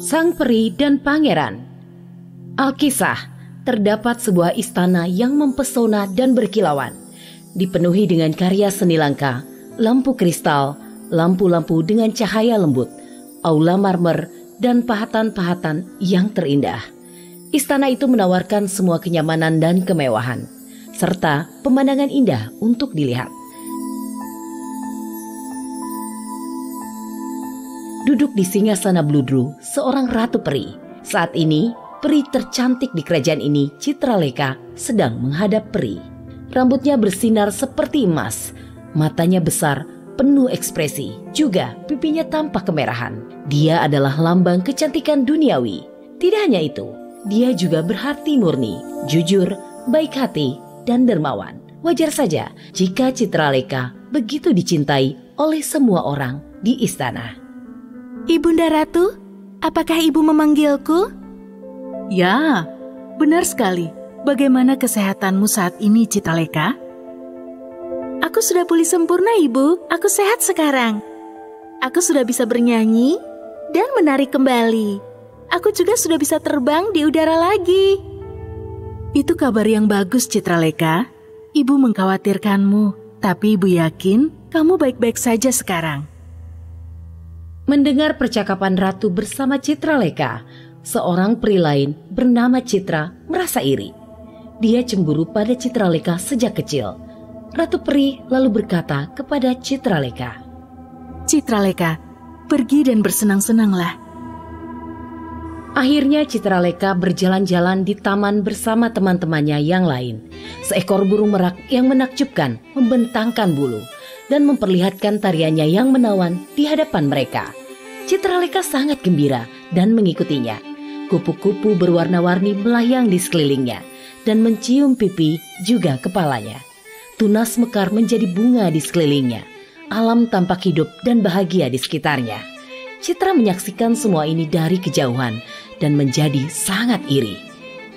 Sang Peri dan Pangeran. Alkisah, terdapat sebuah istana yang mempesona dan berkilauan, dipenuhi dengan karya seni langka, lampu kristal, lampu-lampu dengan cahaya lembut, aula marmer, dan pahatan-pahatan yang terindah. Istana itu menawarkan semua kenyamanan dan kemewahan, serta pemandangan indah untuk dilihat. Duduk di singgasana bludru seorang ratu peri. Saat ini, peri tercantik di kerajaan ini, Citraleka, sedang menghadap peri. Rambutnya bersinar seperti emas, matanya besar, penuh ekspresi, juga pipinya tampak kemerahan. Dia adalah lambang kecantikan duniawi. Tidak hanya itu, dia juga berhati murni, jujur, baik hati, dan dermawan. Wajar saja jika Citraleka begitu dicintai oleh semua orang di istana. Ibunda Ratu, apakah ibu memanggilku? Ya, benar sekali. Bagaimana kesehatanmu saat ini, Citraleka? Aku sudah pulih sempurna, Ibu. Aku sehat sekarang. Aku sudah bisa bernyanyi dan menari kembali. Aku juga sudah bisa terbang di udara lagi. Itu kabar yang bagus, Citraleka. Ibu mengkhawatirkanmu, tapi Ibu yakin kamu baik-baik saja sekarang. Mendengar percakapan ratu bersama Citraleka, seorang peri lain bernama Citra merasa iri. Dia cemburu pada Citraleka sejak kecil. Ratu peri lalu berkata kepada Citraleka, Citraleka, pergi dan bersenang-senanglah. Akhirnya Citraleka berjalan-jalan di taman bersama teman-temannya yang lain. Seekor burung merak yang menakjubkan membentangkan bulu dan memperlihatkan tariannya yang menawan di hadapan mereka. Citraleka sangat gembira dan mengikutinya. Kupu-kupu berwarna-warni melayang di sekelilingnya dan mencium pipi juga kepalanya. Tunas mekar menjadi bunga di sekelilingnya. Alam tampak hidup dan bahagia di sekitarnya. Citra menyaksikan semua ini dari kejauhan dan menjadi sangat iri.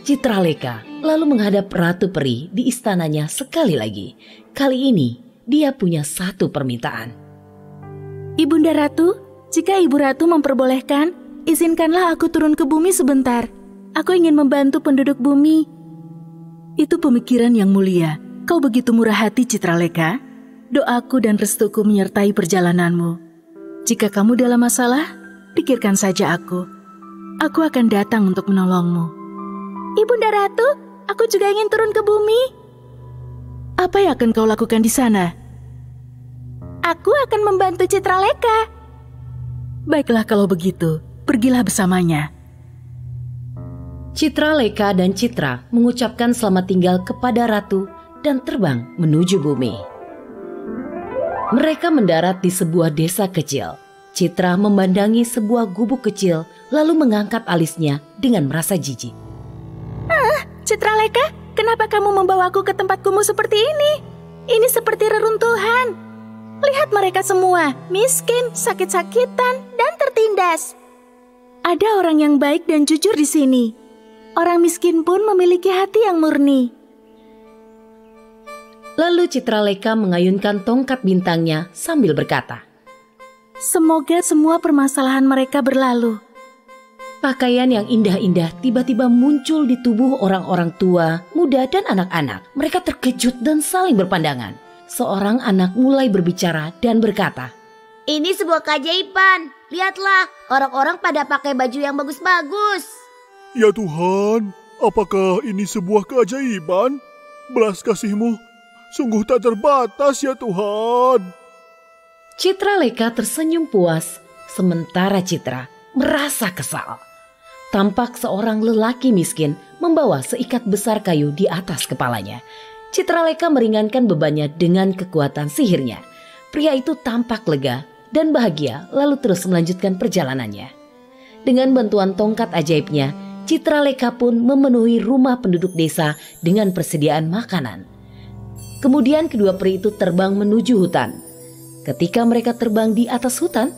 Citraleka lalu menghadap Ratu Peri di istananya sekali lagi. Kali ini dia punya satu permintaan. Ibunda Ratu, jika Ibu Ratu memperbolehkan, izinkanlah aku turun ke bumi sebentar. Aku ingin membantu penduduk bumi. Itu pemikiran yang mulia. Kau begitu murah hati, Citraleka. Doaku dan restuku menyertai perjalananmu. Jika kamu dalam masalah, pikirkan saja aku. Aku akan datang untuk menolongmu. Ibunda Ratu, aku juga ingin turun ke bumi. Apa yang akan kau lakukan di sana? Aku akan membantu Citraleka. Baiklah kalau begitu, pergilah bersamanya. Citraleka dan Citra mengucapkan selamat tinggal kepada Ratu dan terbang menuju bumi. Mereka mendarat di sebuah desa kecil. Citra memandangi sebuah gubuk kecil lalu mengangkat alisnya dengan merasa jijik. Citraleka, kenapa kamu membawaku ke tempat kumuh seperti ini? Ini seperti reruntuhan. Lihat mereka semua, miskin, sakit-sakitan, dan tertindas. Ada orang yang baik dan jujur di sini. Orang miskin pun memiliki hati yang murni. Lalu Citraleka mengayunkan tongkat bintangnya sambil berkata, Semoga semua permasalahan mereka berlalu. Pakaian yang indah-indah tiba-tiba muncul di tubuh orang-orang tua, muda, dan anak-anak. Mereka terkejut dan saling berpandangan. Seorang anak mulai berbicara dan berkata, Ini sebuah keajaiban. Lihatlah, orang-orang pada pakai baju yang bagus-bagus. Ya Tuhan, apakah ini sebuah keajaiban? Belas kasih-Mu sungguh tak terbatas ya Tuhan. Citraleka tersenyum puas, sementara Citra merasa kesal. Tampak seorang lelaki miskin membawa seikat besar kayu di atas kepalanya. Citraleka meringankan bebannya dengan kekuatan sihirnya. Pria itu tampak lega dan bahagia lalu terus melanjutkan perjalanannya. Dengan bantuan tongkat ajaibnya, Citraleka pun memenuhi rumah penduduk desa dengan persediaan makanan. Kemudian kedua peri itu terbang menuju hutan. Ketika mereka terbang di atas hutan,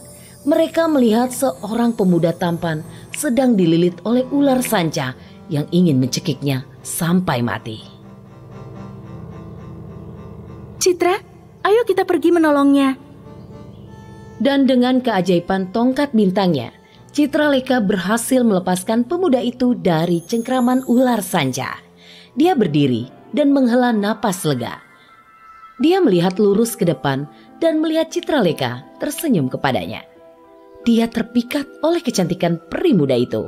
mereka melihat seorang pemuda tampan sedang dililit oleh ular sanca yang ingin mencekiknya sampai mati. Citra, ayo kita pergi menolongnya. Dan dengan keajaiban tongkat bintangnya, Citraleka berhasil melepaskan pemuda itu dari cengkraman ular sanca. Dia berdiri dan menghela napas lega. Dia melihat lurus ke depan dan melihat Citraleka tersenyum kepadanya. Dia terpikat oleh kecantikan peri muda itu.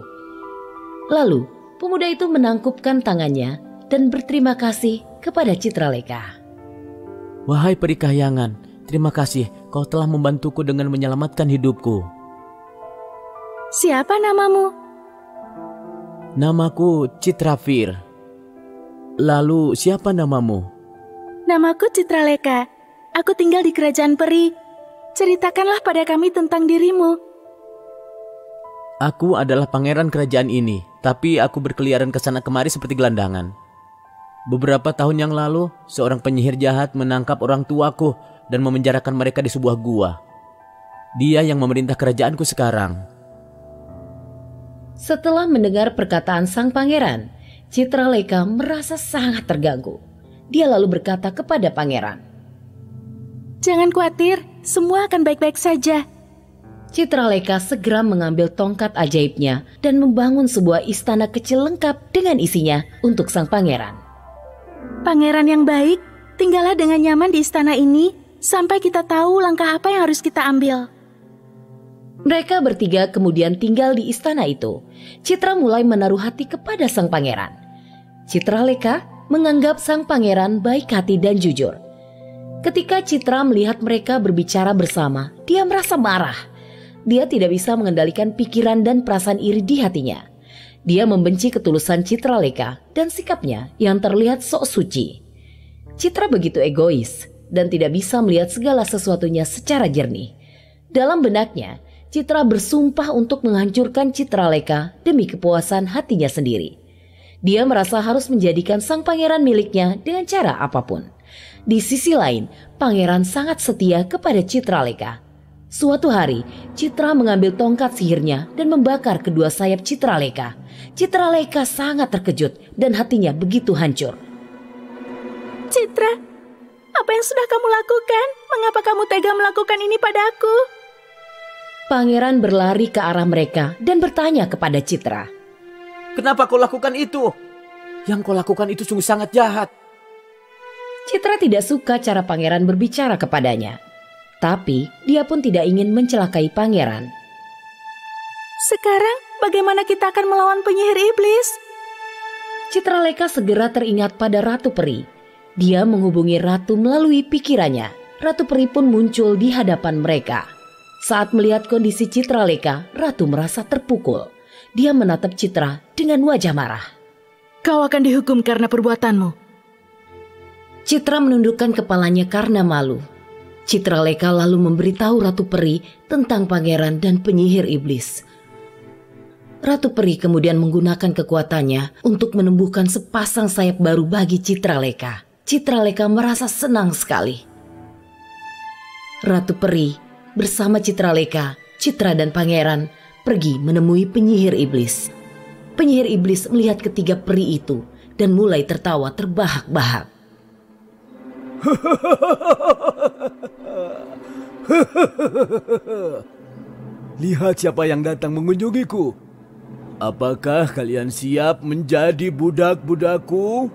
Lalu, pemuda itu menangkupkan tangannya dan berterima kasih kepada Citraleka. Wahai peri kahyangan, terima kasih kau telah membantuku dengan menyelamatkan hidupku. Siapa namamu? Namaku Citrafir. Lalu siapa namamu? Namaku Citraleka. Aku tinggal di kerajaan peri. Ceritakanlah pada kami tentang dirimu. Aku adalah pangeran kerajaan ini, tapi aku berkeliaran ke sana kemari seperti gelandangan. Beberapa tahun yang lalu, seorang penyihir jahat menangkap orang tuaku dan memenjarakan mereka di sebuah gua. Dia yang memerintah kerajaanku sekarang. Setelah mendengar perkataan sang pangeran, Citraleka merasa sangat terganggu. Dia lalu berkata kepada pangeran, Jangan khawatir, semua akan baik-baik saja. Citraleka segera mengambil tongkat ajaibnya dan membangun sebuah istana kecil lengkap dengan isinya untuk sang pangeran. Pangeran yang baik, tinggallah dengan nyaman di istana ini sampai kita tahu langkah apa yang harus kita ambil. Mereka bertiga kemudian tinggal di istana itu. Citra mulai menaruh hati kepada sang pangeran. Citraleka menganggap sang pangeran baik hati dan jujur. Ketika Citra melihat mereka berbicara bersama, dia merasa marah. Dia tidak bisa mengendalikan pikiran dan perasaan iri di hatinya. Dia membenci ketulusan Citraleka dan sikapnya yang terlihat sok suci. Citra begitu egois dan tidak bisa melihat segala sesuatunya secara jernih. Dalam benaknya, Citra bersumpah untuk menghancurkan Citraleka demi kepuasan hatinya sendiri. Dia merasa harus menjadikan sang pangeran miliknya dengan cara apapun. Di sisi lain, pangeran sangat setia kepada Citraleka. Suatu hari, Citra mengambil tongkat sihirnya dan membakar kedua sayap Citraleka. Citraleka sangat terkejut dan hatinya begitu hancur. Citra, apa yang sudah kamu lakukan? Mengapa kamu tega melakukan ini padaku? Pangeran berlari ke arah mereka dan bertanya kepada Citra. Kenapa kau lakukan itu? Yang kau lakukan itu sungguh sangat jahat. Citra tidak suka cara pangeran berbicara kepadanya. Tapi dia pun tidak ingin mencelakai pangeran. Sekarang bagaimana kita akan melawan penyihir iblis? Citraleka segera teringat pada Ratu Peri. Dia menghubungi Ratu melalui pikirannya. Ratu Peri pun muncul di hadapan mereka. Saat melihat kondisi Citraleka, Ratu merasa terpukul. Dia menatap Citra dengan wajah marah. Kau akan dihukum karena perbuatanmu. Citra menundukkan kepalanya karena malu. Citraleka lalu memberitahu Ratu Peri tentang pangeran dan penyihir iblis. Ratu Peri kemudian menggunakan kekuatannya untuk menumbuhkan sepasang sayap baru bagi Citraleka. Citraleka merasa senang sekali. Ratu Peri bersama Citraleka, Citra dan pangeran pergi menemui penyihir iblis. Penyihir iblis melihat ketiga peri itu dan mulai tertawa terbahak-bahak. Lihat siapa yang datang mengunjungiku. Apakah kalian siap menjadi budak-budakku?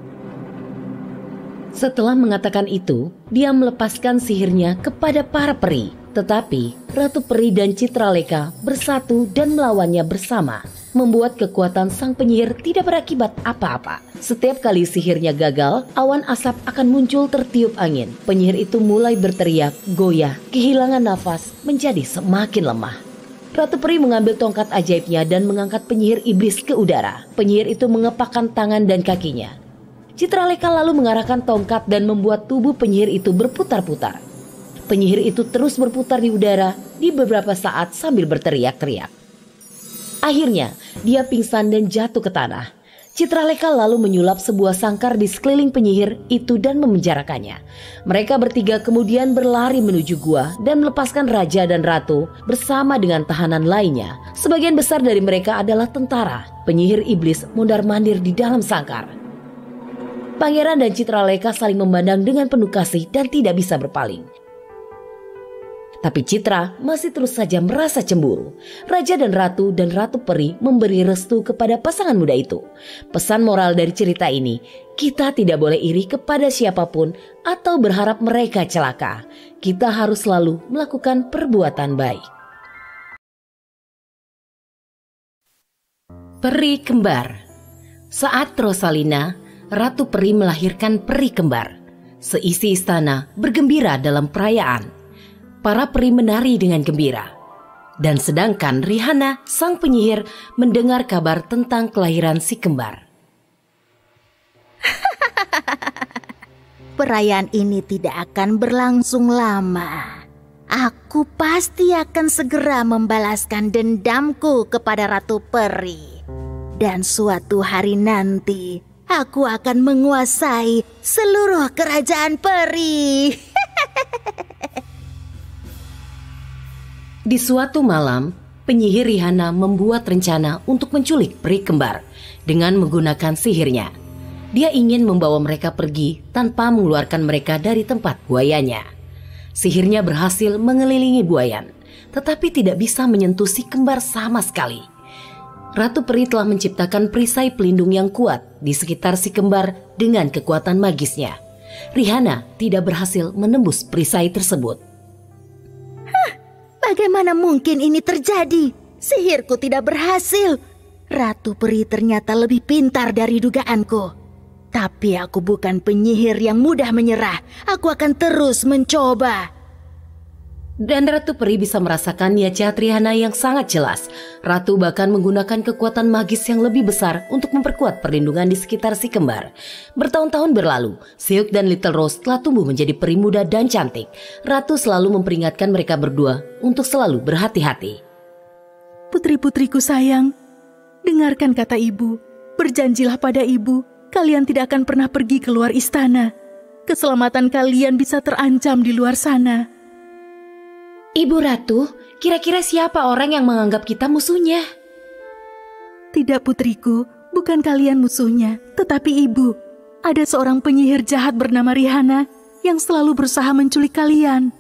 Setelah mengatakan itu, dia melepaskan sihirnya kepada para peri. Tetapi Ratu Peri dan Citraleka bersatu dan melawannya bersama, membuat kekuatan sang penyihir tidak berakibat apa-apa. Setiap kali sihirnya gagal, awan asap akan muncul tertiup angin. Penyihir itu mulai berteriak, goyah, kehilangan nafas, menjadi semakin lemah. Ratu Peri mengambil tongkat ajaibnya dan mengangkat penyihir iblis ke udara. Penyihir itu mengepakkan tangan dan kakinya. Citraleka lalu mengarahkan tongkat dan membuat tubuh penyihir itu berputar-putar. Penyihir itu terus berputar di udara di beberapa saat sambil berteriak-teriak. Akhirnya, dia pingsan dan jatuh ke tanah. Citraleka lalu menyulap sebuah sangkar di sekeliling penyihir itu dan memenjarakannya. Mereka bertiga kemudian berlari menuju gua dan melepaskan raja dan ratu bersama dengan tahanan lainnya. Sebagian besar dari mereka adalah tentara. Penyihir iblis mondar-mandir di dalam sangkar. Pangeran dan Citraleka saling memandang dengan penuh kasih dan tidak bisa berpaling. Tapi Citra masih terus saja merasa cemburu. Raja dan Ratu Peri memberi restu kepada pasangan muda itu. Pesan moral dari cerita ini, kita tidak boleh iri kepada siapapun atau berharap mereka celaka. Kita harus selalu melakukan perbuatan baik. Peri Kembar. Saat Rosalina, Ratu Peri melahirkan peri kembar. Seisi istana bergembira dalam perayaan. Para peri menari dengan gembira. Dan sedangkan Rihanna, sang penyihir, mendengar kabar tentang kelahiran si kembar. Perayaan ini tidak akan berlangsung lama. Aku pasti akan segera membalaskan dendamku kepada Ratu Peri. Dan suatu hari nanti, aku akan menguasai seluruh kerajaan peri. Di suatu malam, penyihir Rihanna membuat rencana untuk menculik peri kembar dengan menggunakan sihirnya. Dia ingin membawa mereka pergi tanpa mengeluarkan mereka dari tempat buayanya. Sihirnya berhasil mengelilingi buayan, tetapi tidak bisa menyentuh si kembar sama sekali. Ratu Peri telah menciptakan perisai pelindung yang kuat di sekitar si kembar dengan kekuatan magisnya. Rihanna tidak berhasil menembus perisai tersebut. Bagaimana mungkin ini terjadi? Sihirku tidak berhasil. Ratu Peri ternyata lebih pintar dari dugaanku. Tapi aku bukan penyihir yang mudah menyerah. Aku akan terus mencoba. Dan Ratu Peri bisa merasakan niat jahat Rihanna yang sangat jelas. Ratu bahkan menggunakan kekuatan magis yang lebih besar untuk memperkuat perlindungan di sekitar si kembar. Bertahun-tahun berlalu, Silk dan Little Rose telah tumbuh menjadi peri muda dan cantik. Ratu selalu memperingatkan mereka berdua untuk selalu berhati-hati. Putri-putriku sayang, dengarkan kata ibu. Berjanjilah pada ibu, kalian tidak akan pernah pergi keluar istana. Keselamatan kalian bisa terancam di luar sana. Ibu Ratu, kira-kira siapa orang yang menganggap kita musuhnya? Tidak putriku, bukan kalian musuhnya, tetapi ibu. Ada seorang penyihir jahat bernama Rihanna yang selalu berusaha menculik kalian.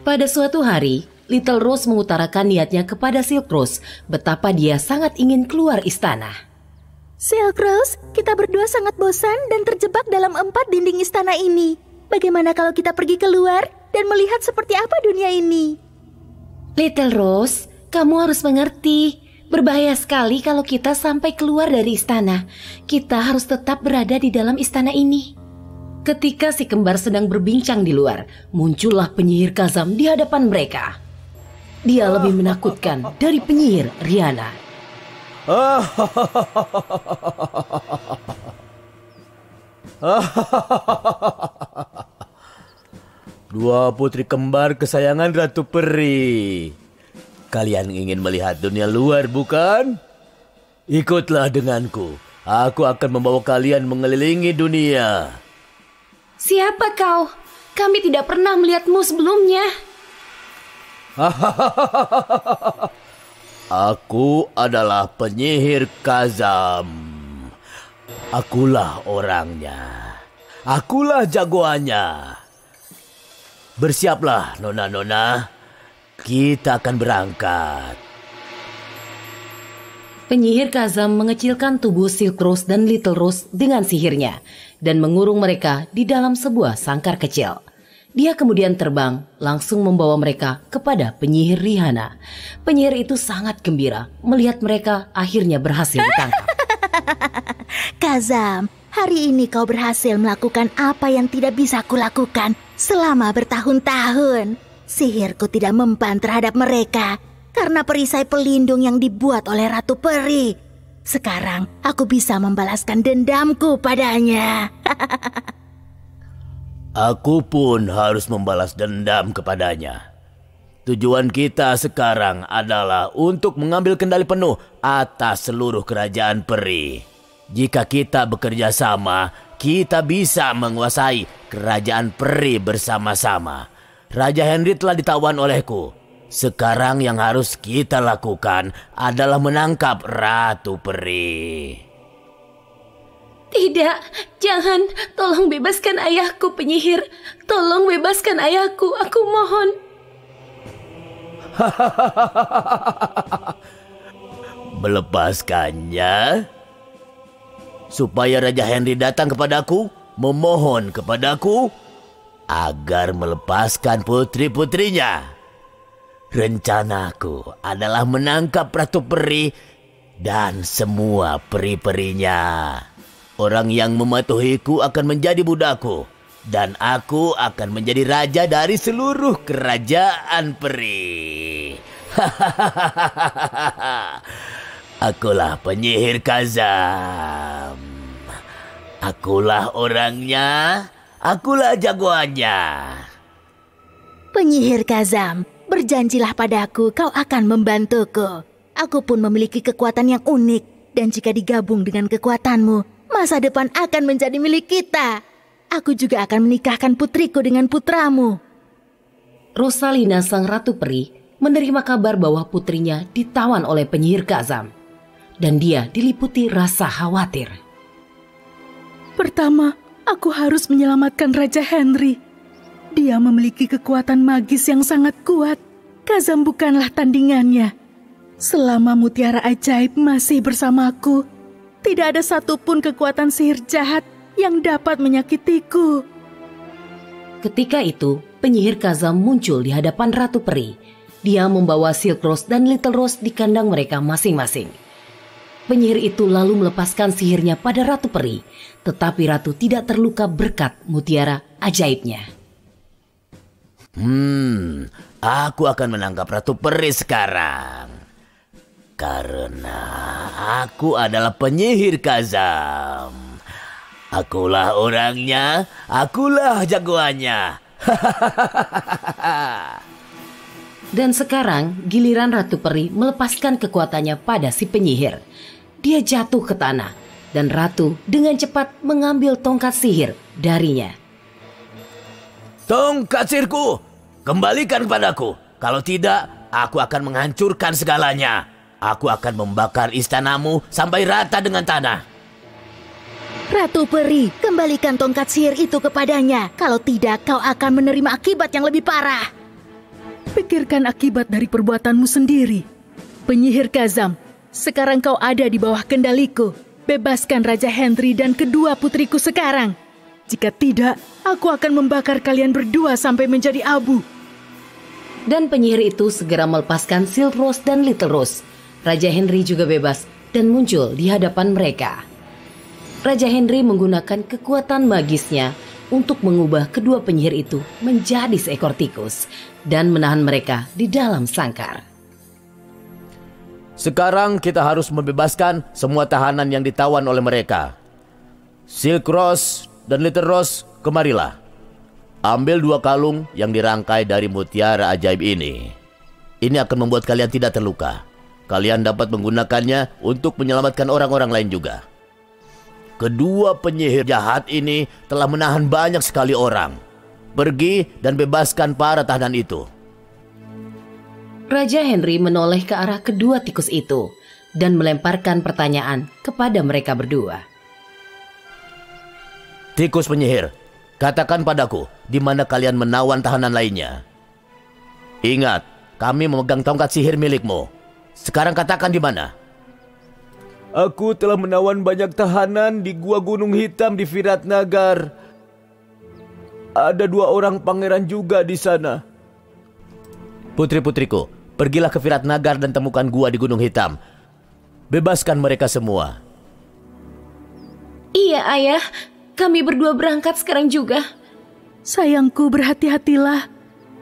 Pada suatu hari, Little Rose mengutarakan niatnya kepada Silk Rose betapa dia sangat ingin keluar istana. Silk Rose, kita berdua sangat bosan dan terjebak dalam 4 dinding istana ini. Bagaimana kalau kita pergi keluar dan melihat seperti apa dunia ini? Little Rose, kamu harus mengerti. Berbahaya sekali kalau kita sampai keluar dari istana. Kita harus tetap berada di dalam istana ini. Ketika si kembar sedang berbincang di luar, muncullah penyihir Kazam di hadapan mereka. Dia lebih menakutkan dari penyihir Rihanna. Dua putri kembar kesayangan Ratu Peri. Kalian ingin melihat dunia luar, bukan? Ikutlah denganku. Aku akan membawa kalian mengelilingi dunia. Siapa kau? Kami tidak pernah melihatmu sebelumnya. Aku adalah penyihir Kazam. Akulah orangnya. Akulah jagoannya. Bersiaplah, nona-nona. Kita akan berangkat. Penyihir Kazam mengecilkan tubuh Silk Rose dan Little Rose dengan sihirnya dan mengurung mereka di dalam sebuah sangkar kecil. Dia kemudian terbang langsung membawa mereka kepada penyihir Rihanna. Penyihir itu sangat gembira melihat mereka akhirnya berhasil ditangkap. Kazam, hari ini kau berhasil melakukan apa yang tidak bisa kulakukan selama bertahun-tahun. Sihirku tidak mempan terhadap mereka karena perisai pelindung yang dibuat oleh Ratu Peri. Sekarang aku bisa membalaskan dendamku padanya. Aku pun harus membalas dendam kepadanya. Tujuan kita sekarang adalah untuk mengambil kendali penuh atas seluruh kerajaan peri. Jika kita bekerja sama, kita bisa menguasai kerajaan peri bersama-sama. Raja Henry telah ditawan olehku. Sekarang yang harus kita lakukan adalah menangkap Ratu Peri. Tidak, jangan. Tolong bebaskan ayahku, penyihir. Tolong bebaskan ayahku, aku mohon. Melepaskannya? Supaya Raja Henry datang kepadaku, memohon kepadaku agar melepaskan putri-putrinya. Rencanaku adalah menangkap Ratu Peri dan semua peri-perinya. Orang yang mematuhiku akan menjadi budakku, dan aku akan menjadi raja dari seluruh kerajaan peri. Akulah penyihir Kazam. Akulah orangnya, akulah jagoannya. Penyihir Kazam, berjanjilah padaku kau akan membantuku. Aku pun memiliki kekuatan yang unik, dan jika digabung dengan kekuatanmu, masa depan akan menjadi milik kita. Aku juga akan menikahkan putriku dengan putramu. Rosalina, sang ratu peri, menerima kabar bahwa putrinya ditawan oleh penyihir Kazam. Dan dia diliputi rasa khawatir. Pertama, aku harus menyelamatkan Raja Henry. Dia memiliki kekuatan magis yang sangat kuat. Kazam bukanlah tandingannya. Selama mutiara ajaib masih bersamaku, tidak ada satupun kekuatan sihir jahat yang dapat menyakitiku. Ketika itu, penyihir Kazam muncul di hadapan Ratu Peri. Dia membawa Silk Rose dan Little Rose di kandang mereka masing-masing. Penyihir itu lalu melepaskan sihirnya pada Ratu Peri, tetapi Ratu tidak terluka berkat mutiara ajaibnya. Aku akan menangkap Ratu Peri sekarang. Karena aku adalah penyihir Kazam. Akulah orangnya, akulah jagoannya. Dan sekarang giliran Ratu Peri melepaskan kekuatannya pada si penyihir. Dia jatuh ke tanah dan Ratu dengan cepat mengambil tongkat sihir darinya. Tongkat sihirku, kembalikan kepadaku. Kalau tidak, aku akan menghancurkan segalanya. Aku akan membakar istanamu sampai rata dengan tanah. Ratu Peri, kembalikan tongkat sihir itu kepadanya. Kalau tidak, kau akan menerima akibat yang lebih parah. Pikirkan akibat dari perbuatanmu sendiri. Penyihir Kazam, sekarang kau ada di bawah kendaliku. Bebaskan Raja Henry dan kedua putriku sekarang. Jika tidak, aku akan membakar kalian berdua sampai menjadi abu. Dan penyihir itu segera melepaskan Silk Rose dan Little Rose. Raja Henry juga bebas dan muncul di hadapan mereka. Raja Henry menggunakan kekuatan magisnya untuk mengubah kedua penyihir itu menjadi seekor tikus dan menahan mereka di dalam sangkar. Sekarang kita harus membebaskan semua tahanan yang ditawan oleh mereka. Silk Rose dan Little Rose, kemarilah. Ambil 2 kalung yang dirangkai dari mutiara ajaib ini. Ini akan membuat kalian tidak terluka. Kalian dapat menggunakannya untuk menyelamatkan orang-orang lain juga. Kedua penyihir jahat ini telah menahan banyak sekali orang. Pergi dan bebaskan para tahanan itu. Raja Henry menoleh ke arah kedua tikus itu dan melemparkan pertanyaan kepada mereka berdua. Tikus penyihir, katakan padaku, di mana kalian menawan tahanan lainnya? Ingat, kami memegang tongkat sihir milikmu. Sekarang katakan di mana? Aku telah menawan banyak tahanan di Gua Gunung Hitam di Viratnagar. Ada 2 orang pangeran juga di sana. Putri-putriku, pergilah ke Viratnagar dan temukan gua di Gunung Hitam. Bebaskan mereka semua. Iya, Ayah. Kami berdua berangkat sekarang juga. Sayangku, berhati-hatilah.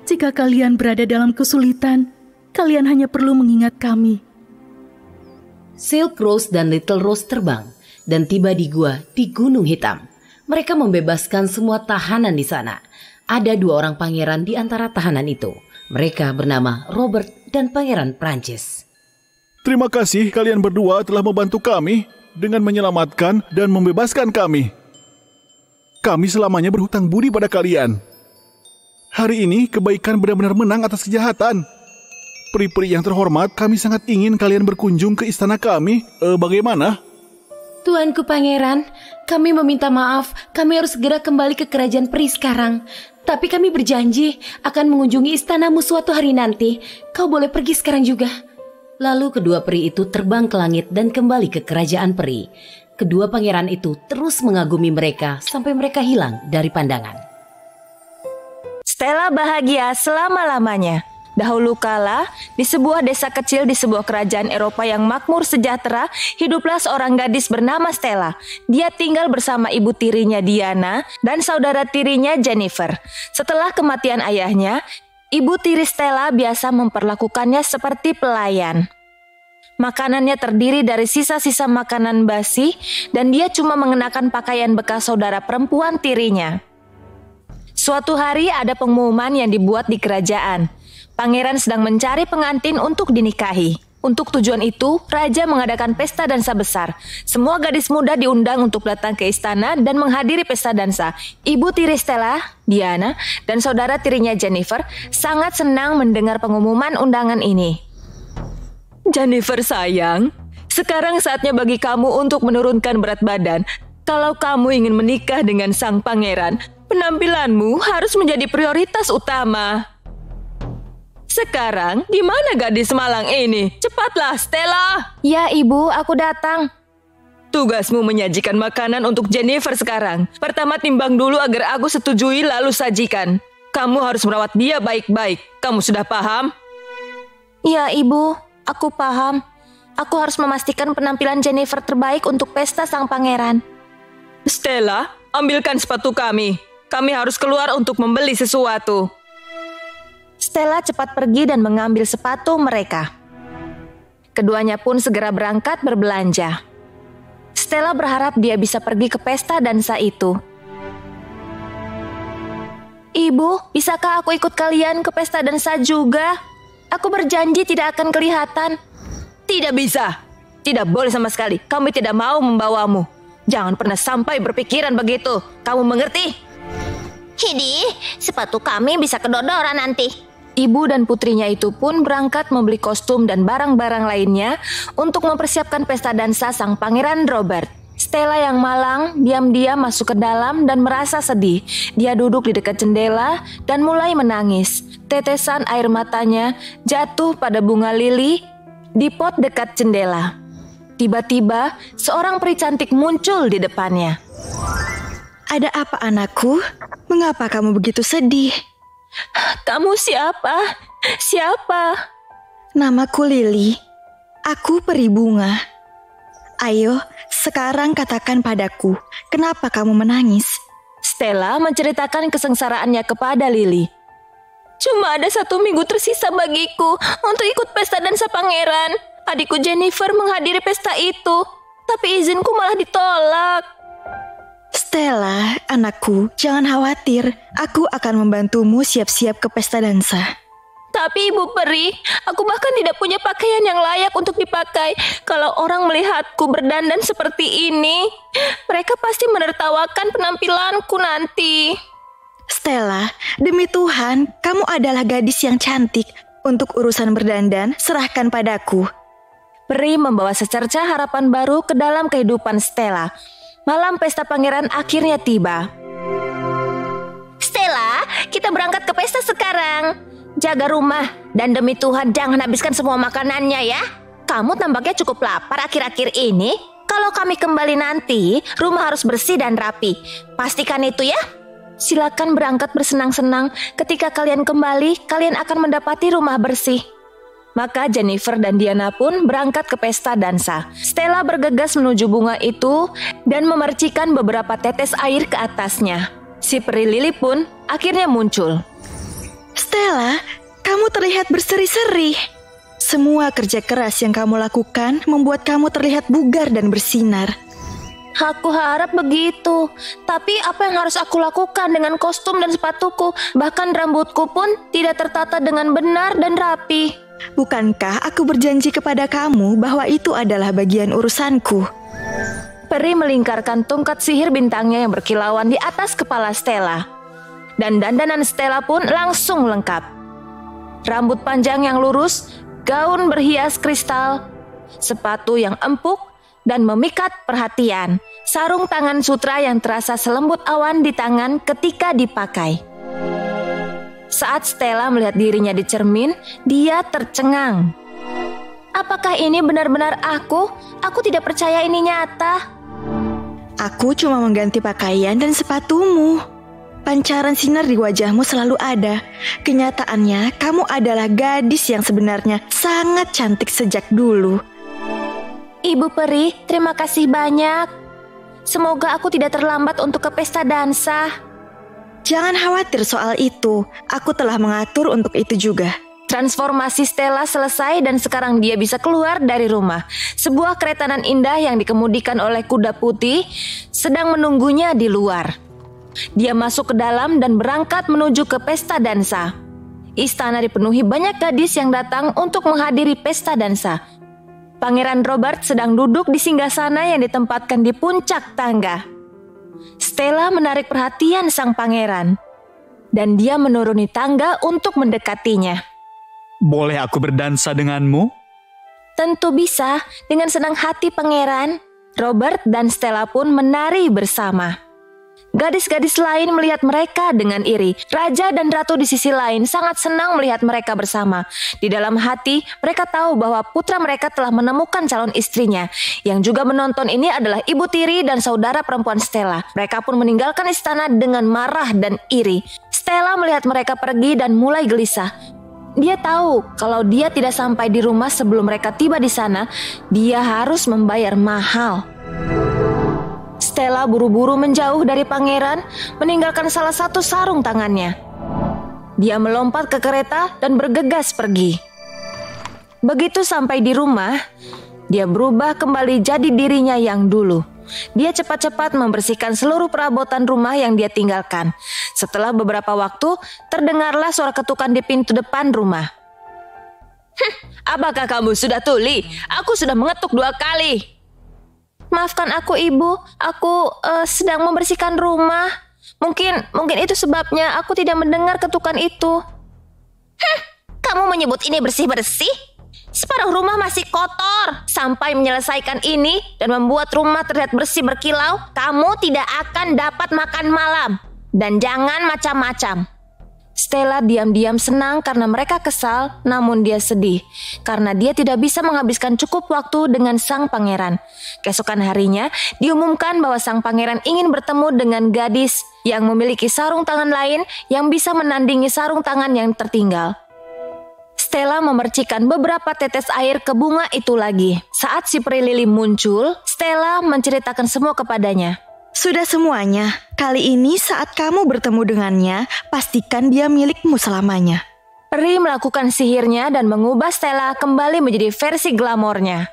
Jika kalian berada dalam kesulitan, kalian hanya perlu mengingat kami. Silk Rose dan Little Rose terbang dan tiba di gua di Gunung Hitam. Mereka membebaskan semua tahanan di sana. Ada 2 orang pangeran di antara tahanan itu. Mereka bernama Robert dan Pangeran Prancis. Terima kasih kalian berdua telah membantu kami dengan menyelamatkan dan membebaskan kami. Kami selamanya berhutang budi pada kalian. Hari ini kebaikan benar-benar menang atas kejahatan. Peri-peri yang terhormat, kami sangat ingin kalian berkunjung ke istana kami. Bagaimana? Tuanku pangeran, kami meminta maaf. Kami harus segera kembali ke kerajaan peri sekarang. Tapi kami berjanji akan mengunjungi istanamu suatu hari nanti. Kau boleh pergi sekarang juga. Lalu kedua peri itu terbang ke langit dan kembali ke kerajaan peri. Kedua pangeran itu terus mengagumi mereka sampai mereka hilang dari pandangan. Stella bahagia selama-lamanya. Dahulu kala, di sebuah desa kecil di sebuah kerajaan Eropa yang makmur sejahtera, hiduplah seorang gadis bernama Stella. Dia tinggal bersama ibu tirinya Diana dan saudara tirinya Jennifer. Setelah kematian ayahnya, ibu tiri Stella biasa memperlakukannya seperti pelayan. Makanannya terdiri dari sisa-sisa makanan basi dan dia cuma mengenakan pakaian bekas saudara perempuan tirinya. Suatu hari ada pengumuman yang dibuat di kerajaan. Pangeran sedang mencari pengantin untuk dinikahi. Untuk tujuan itu, raja mengadakan pesta dansa besar. Semua gadis muda diundang untuk datang ke istana dan menghadiri pesta dansa. Ibu tiri Stella, Diana, dan saudara tirinya Jennifer sangat senang mendengar pengumuman undangan ini. Jennifer sayang, sekarang saatnya bagi kamu untuk menurunkan berat badan. Kalau kamu ingin menikah dengan sang pangeran, penampilanmu harus menjadi prioritas utama. Sekarang, di mana gadis malang ini? Cepatlah, Stella! Ya, Ibu, aku datang. Tugasmu menyajikan makanan untuk Jennifer sekarang. Pertama timbang dulu agar aku setujui lalu sajikan. Kamu harus merawat dia baik-baik. Kamu sudah paham? Ya, Ibu, aku paham. Aku harus memastikan penampilan Jennifer terbaik untuk pesta sang pangeran. Stella, ambilkan sepatu kami. Kami harus keluar untuk membeli sesuatu. Stella cepat pergi dan mengambil sepatu mereka. Keduanya pun segera berangkat berbelanja. Stella berharap dia bisa pergi ke pesta dansa itu. Ibu, bisakah aku ikut kalian ke pesta dansa juga? Aku berjanji tidak akan kelihatan. Tidak bisa. Tidak boleh sama sekali. Kami tidak mau membawamu. Jangan pernah sampai berpikiran begitu. Kamu mengerti? Hidi, sepatu kami bisa kedodoran nanti. Ibu dan putrinya itu pun berangkat membeli kostum dan barang-barang lainnya untuk mempersiapkan pesta dansa sang pangeran Robert. Stella yang malang diam-diam masuk ke dalam dan merasa sedih. Dia duduk di dekat jendela dan mulai menangis. Tetesan air matanya jatuh pada bunga lili di pot dekat jendela. Tiba-tiba, seorang peri cantik muncul di depannya. Ada apa anakku? Mengapa kamu begitu sedih? Kamu siapa? Siapa? Namaku Lily. Aku peri bunga. Ayo, sekarang katakan padaku, kenapa kamu menangis? Stella menceritakan kesengsaraannya kepada Lily. Cuma ada 1 minggu tersisa bagiku untuk ikut pesta dansa pangeran. Adikku Jennifer menghadiri pesta itu, tapi izinku malah ditolak. Stella, anakku, jangan khawatir. Aku akan membantumu siap-siap ke pesta dansa. Tapi Ibu Peri, aku bahkan tidak punya pakaian yang layak untuk dipakai. Kalau orang melihatku berdandan seperti ini, mereka pasti menertawakan penampilanku nanti. Stella, demi Tuhan, kamu adalah gadis yang cantik. Untuk urusan berdandan, serahkan padaku. Peri membawa secercah harapan baru ke dalam kehidupan Stella. Malam pesta pangeran akhirnya tiba. Stella, kita berangkat ke pesta sekarang. Jaga rumah dan demi Tuhan jangan habiskan semua makanannya ya. Kamu tampaknya cukup lapar akhir-akhir ini. Kalau kami kembali nanti, rumah harus bersih dan rapi. Pastikan itu ya. Silakan berangkat bersenang-senang. Ketika kalian kembali, kalian akan mendapati rumah bersih. Maka Jennifer dan Diana pun berangkat ke pesta dansa. Stella bergegas menuju bunga itu dan memercikan beberapa tetes air ke atasnya. Si peri Lily pun akhirnya muncul. Stella, kamu terlihat berseri-seri. Semua kerja keras yang kamu lakukan membuat kamu terlihat bugar dan bersinar. Aku harap begitu. Tapi apa yang harus aku lakukan dengan kostum dan sepatuku? Bahkan rambutku pun tidak tertata dengan benar dan rapi. Bukankah aku berjanji kepada kamu bahwa itu adalah bagian urusanku? Peri melingkarkan tongkat sihir bintangnya yang berkilauan di atas kepala Stella. Dan dandanan Stella pun langsung lengkap. Rambut panjang yang lurus, gaun berhias kristal, sepatu yang empuk, dan memikat perhatian. Sarung tangan sutra yang terasa selembut awan di tangan ketika dipakai. Saat Stella melihat dirinya di cermin, dia tercengang. Apakah ini benar-benar aku? Aku tidak percaya ini nyata. Aku cuma mengganti pakaian dan sepatumu. Pancaran sinar di wajahmu selalu ada. Kenyataannya, kamu adalah gadis yang sebenarnya sangat cantik sejak dulu. Ibu Peri, terima kasih banyak. Semoga aku tidak terlambat untuk ke pesta dansa. Jangan khawatir soal itu. Aku telah mengatur untuk itu juga. Transformasi Stella selesai dan sekarang dia bisa keluar dari rumah. Sebuah keretanan indah yang dikemudikan oleh kuda putih sedang menunggunya di luar. Dia masuk ke dalam dan berangkat menuju ke pesta dansa. Istana dipenuhi banyak gadis yang datang untuk menghadiri pesta dansa. Pangeran Robert sedang duduk di singgasana yang ditempatkan di puncak tangga. Stella menarik perhatian sang pangeran dan dia menuruni tangga untuk mendekatinya. Boleh aku berdansa denganmu? Tentu bisa, dengan senang hati pangeran. Robert dan Stella pun menari bersama. Gadis-gadis lain melihat mereka dengan iri. Raja dan ratu di sisi lain sangat senang melihat mereka bersama. Di dalam hati, mereka tahu bahwa putra mereka telah menemukan calon istrinya. Yang juga menonton ini adalah ibu tiri dan saudara perempuan Stella. Mereka pun meninggalkan istana dengan marah dan iri. Stella melihat mereka pergi dan mulai gelisah. Dia tahu kalau dia tidak sampai di rumah sebelum mereka tiba di sana, dia harus membayar mahal. Stella buru-buru menjauh dari pangeran, meninggalkan salah satu sarung tangannya. Dia melompat ke kereta dan bergegas pergi. Begitu sampai di rumah, dia berubah kembali jadi dirinya yang dulu. Dia cepat-cepat membersihkan seluruh perabotan rumah yang dia tinggalkan. Setelah beberapa waktu, terdengarlah suara ketukan di pintu depan rumah. Apakah kamu sudah tuli? Aku sudah mengetuk 2 kali. Maafkan aku, Ibu. Aku sedang membersihkan rumah. Mungkin itu sebabnya aku tidak mendengar ketukan itu. Kamu menyebut ini bersih-bersih? Separuh rumah masih kotor. Sampai menyelesaikan ini dan membuat rumah terlihat bersih berkilau, kamu tidak akan dapat makan malam. Dan jangan macam-macam. Stella diam-diam senang karena mereka kesal, namun dia sedih karena dia tidak bisa menghabiskan cukup waktu dengan sang pangeran. Keesokan harinya, diumumkan bahwa sang pangeran ingin bertemu dengan gadis yang memiliki sarung tangan lain yang bisa menandingi sarung tangan yang tertinggal. Stella memercikan beberapa tetes air ke bunga itu lagi. Saat si peri lili muncul, Stella menceritakan semua kepadanya. Sudah semuanya. Kali ini saat kamu bertemu dengannya, pastikan dia milikmu selamanya. Peri melakukan sihirnya dan mengubah Stella kembali menjadi versi glamornya.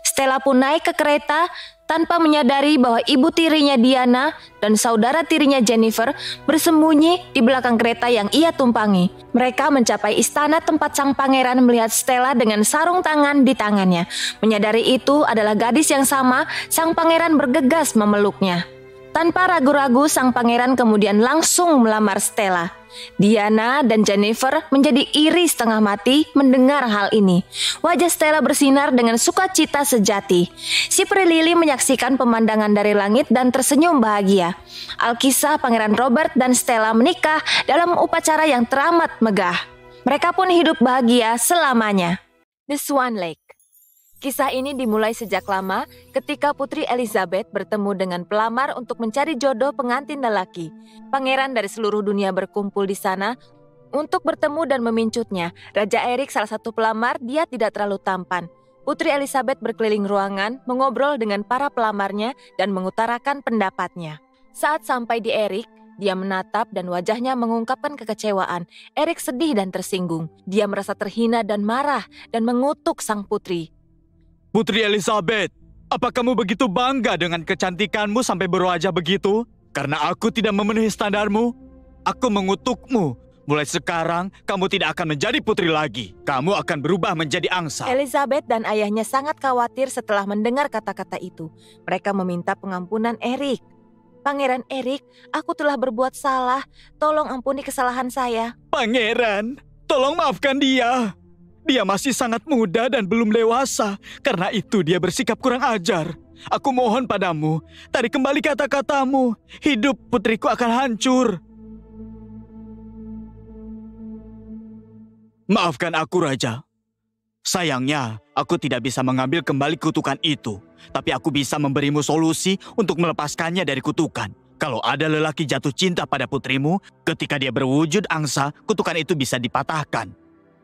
Stella pun naik ke kereta tanpa menyadari bahwa ibu tirinya Diana dan saudara tirinya Jennifer bersembunyi di belakang kereta yang ia tumpangi. Mereka mencapai istana tempat sang pangeran melihat Stella dengan sarung tangan di tangannya. Menyadari itu adalah gadis yang sama, sang pangeran bergegas memeluknya. Tanpa ragu-ragu, sang pangeran kemudian langsung melamar Stella. Diana dan Jennifer menjadi iri setengah mati mendengar hal ini. Wajah Stella bersinar dengan sukacita sejati. Si peri lili menyaksikan pemandangan dari langit dan tersenyum bahagia. Alkisah Pangeran Robert dan Stella menikah dalam upacara yang teramat megah. Mereka pun hidup bahagia selamanya. The Swan Lake. Kisah ini dimulai sejak lama ketika Putri Elizabeth bertemu dengan pelamar untuk mencari jodoh pengantin lelaki. Pangeran dari seluruh dunia berkumpul di sana untuk bertemu dan memincutnya. Raja Erik salah satu pelamar, dia tidak terlalu tampan. Putri Elizabeth berkeliling ruangan, mengobrol dengan para pelamarnya dan mengutarakan pendapatnya. Saat sampai di Erik, dia menatap dan wajahnya mengungkapkan kekecewaan. Erik sedih dan tersinggung. Dia merasa terhina dan marah dan mengutuk sang putri. Putri Elizabeth, apa kamu begitu bangga dengan kecantikanmu sampai berwajah begitu? Karena aku tidak memenuhi standarmu, aku mengutukmu. Mulai sekarang, kamu tidak akan menjadi putri lagi. Kamu akan berubah menjadi angsa. Elizabeth dan ayahnya sangat khawatir setelah mendengar kata-kata itu. Mereka meminta pengampunan Erik. Pangeran Erik, aku telah berbuat salah. Tolong ampuni kesalahan saya. Pangeran, tolong maafkan dia. Dia masih sangat muda dan belum dewasa. Karena itu dia bersikap kurang ajar. Aku mohon padamu, tarik kembali kata-katamu. Hidup putriku akan hancur. Maafkan aku, Raja. Sayangnya, aku tidak bisa mengambil kembali kutukan itu. Tapi aku bisa memberimu solusi untuk melepaskannya dari kutukan. Kalau ada lelaki jatuh cinta pada putrimu, ketika dia berwujud angsa, kutukan itu bisa dipatahkan.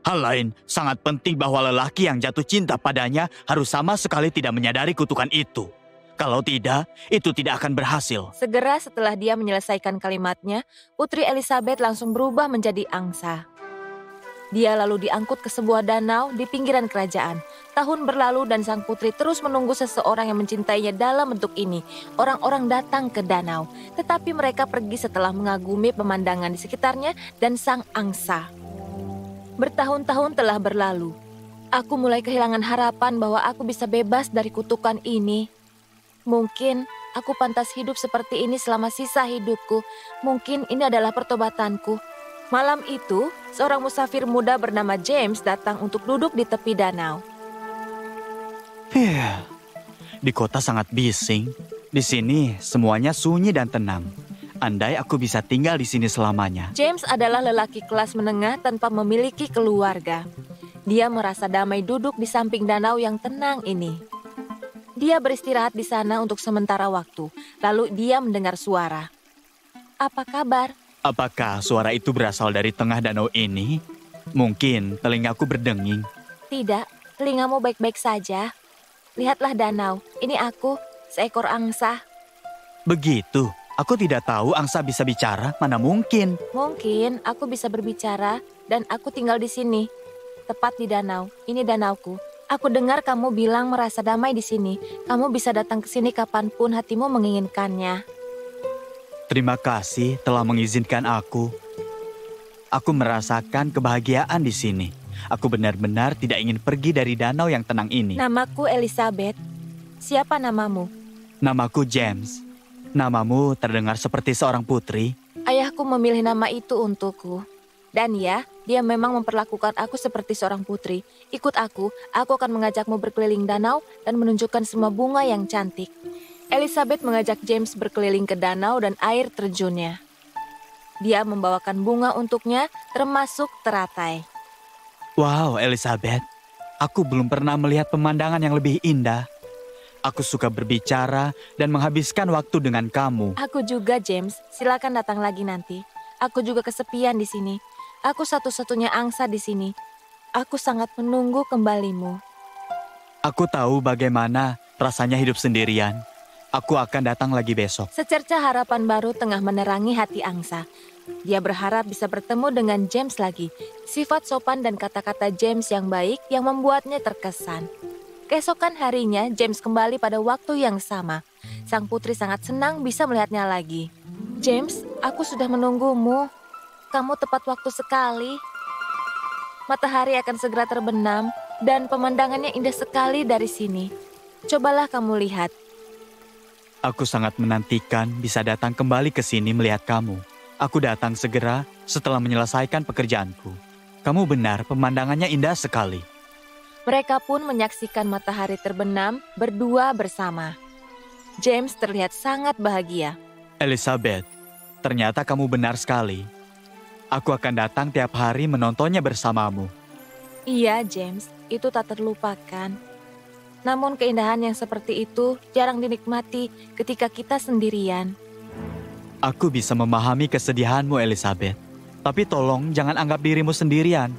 Hal lain, sangat penting bahwa lelaki yang jatuh cinta padanya harus sama sekali tidak menyadari kutukan itu. Kalau tidak, itu tidak akan berhasil. Segera setelah dia menyelesaikan kalimatnya, Putri Elizabeth langsung berubah menjadi angsa. Dia lalu diangkut ke sebuah danau di pinggiran kerajaan. Tahun berlalu dan sang putri terus menunggu seseorang yang mencintainya dalam bentuk ini. Orang-orang datang ke danau, tetapi mereka pergi setelah mengagumi pemandangan di sekitarnya dan sang angsa. Bertahun-tahun telah berlalu. Aku mulai kehilangan harapan bahwa aku bisa bebas dari kutukan ini. Mungkin aku pantas hidup seperti ini selama sisa hidupku. Mungkin ini adalah pertobatanku. Malam itu, seorang musafir muda bernama James datang untuk duduk di tepi danau. Di kota sangat bising. Di sini semuanya sunyi dan tenang. Andai aku bisa tinggal di sini selamanya. James adalah lelaki kelas menengah tanpa memiliki keluarga. Dia merasa damai duduk di samping danau yang tenang ini. Dia beristirahat di sana untuk sementara waktu. Lalu dia mendengar suara. Apa kabar? Apakah suara itu berasal dari tengah danau ini? Mungkin telingaku berdenging. Tidak, telingamu baik-baik saja. Lihatlah danau, ini aku, seekor angsa. Begitu, aku tidak tahu angsa bisa bicara, mana mungkin. Mungkin aku bisa berbicara dan aku tinggal di sini. Tepat di danau, ini danauku. Aku dengar kamu bilang merasa damai di sini. Kamu bisa datang ke sini kapanpun hatimu menginginkannya. Terima kasih telah mengizinkan aku. Aku merasakan kebahagiaan di sini. Aku benar-benar tidak ingin pergi dari danau yang tenang ini. Namaku Elizabeth. Siapa namamu? Namaku James. Namamu terdengar seperti seorang putri. Ayahku memilih nama itu untukku. Dan ya, dia memang memperlakukan aku seperti seorang putri. Ikut aku akan mengajakmu berkeliling danau dan menunjukkan semua bunga yang cantik. Elizabeth mengajak James berkeliling ke danau dan air terjunnya. Dia membawakan bunga untuknya, termasuk teratai. Wow, Elizabeth. Aku belum pernah melihat pemandangan yang lebih indah. Aku suka berbicara dan menghabiskan waktu dengan kamu. Aku juga, James. Silakan datang lagi nanti. Aku juga kesepian di sini. Aku satu-satunya angsa di sini. Aku sangat menunggu kembalimu. Aku tahu bagaimana rasanya hidup sendirian. Aku akan datang lagi besok. Secercah harapan baru tengah menerangi hati angsa. Dia berharap bisa bertemu dengan James lagi. Sifat sopan dan kata-kata James yang baik yang membuatnya terkesan. Keesokan harinya, James kembali pada waktu yang sama. Sang putri sangat senang bisa melihatnya lagi. James, aku sudah menunggumu. Kamu tepat waktu sekali. Matahari akan segera terbenam dan pemandangannya indah sekali dari sini. Cobalah kamu lihat. Aku sangat menantikan bisa datang kembali ke sini melihat kamu. Aku datang segera setelah menyelesaikan pekerjaanku. Kamu benar, pemandangannya indah sekali. Mereka pun menyaksikan matahari terbenam berdua bersama. James terlihat sangat bahagia. Elizabeth, ternyata kamu benar sekali. Aku akan datang tiap hari menontonnya bersamamu. Iya, James, itu tak terlupakan. Namun keindahan yang seperti itu jarang dinikmati ketika kita sendirian. Aku bisa memahami kesedihanmu, Elizabeth. Tapi tolong jangan anggap dirimu sendirian.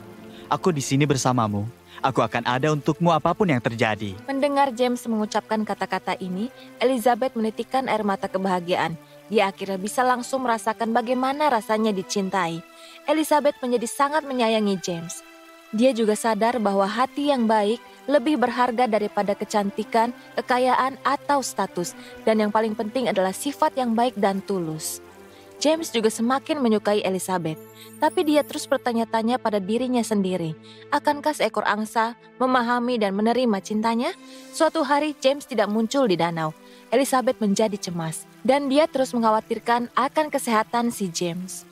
Aku di sini bersamamu. Aku akan ada untukmu apapun yang terjadi. Mendengar James mengucapkan kata-kata ini, Elizabeth menitikkan air mata kebahagiaan. Dia akhirnya bisa langsung merasakan bagaimana rasanya dicintai. Elizabeth menjadi sangat menyayangi James. Dia juga sadar bahwa hati yang baik lebih berharga daripada kecantikan, kekayaan, atau status. Dan yang paling penting adalah sifat yang baik dan tulus. James juga semakin menyukai Elizabeth. Tapi dia terus bertanya-tanya pada dirinya sendiri. Akankah seekor angsa memahami dan menerima cintanya? Suatu hari James tidak muncul di danau. Elizabeth menjadi cemas. Dan dia terus mengkhawatirkan akan kesehatan si James.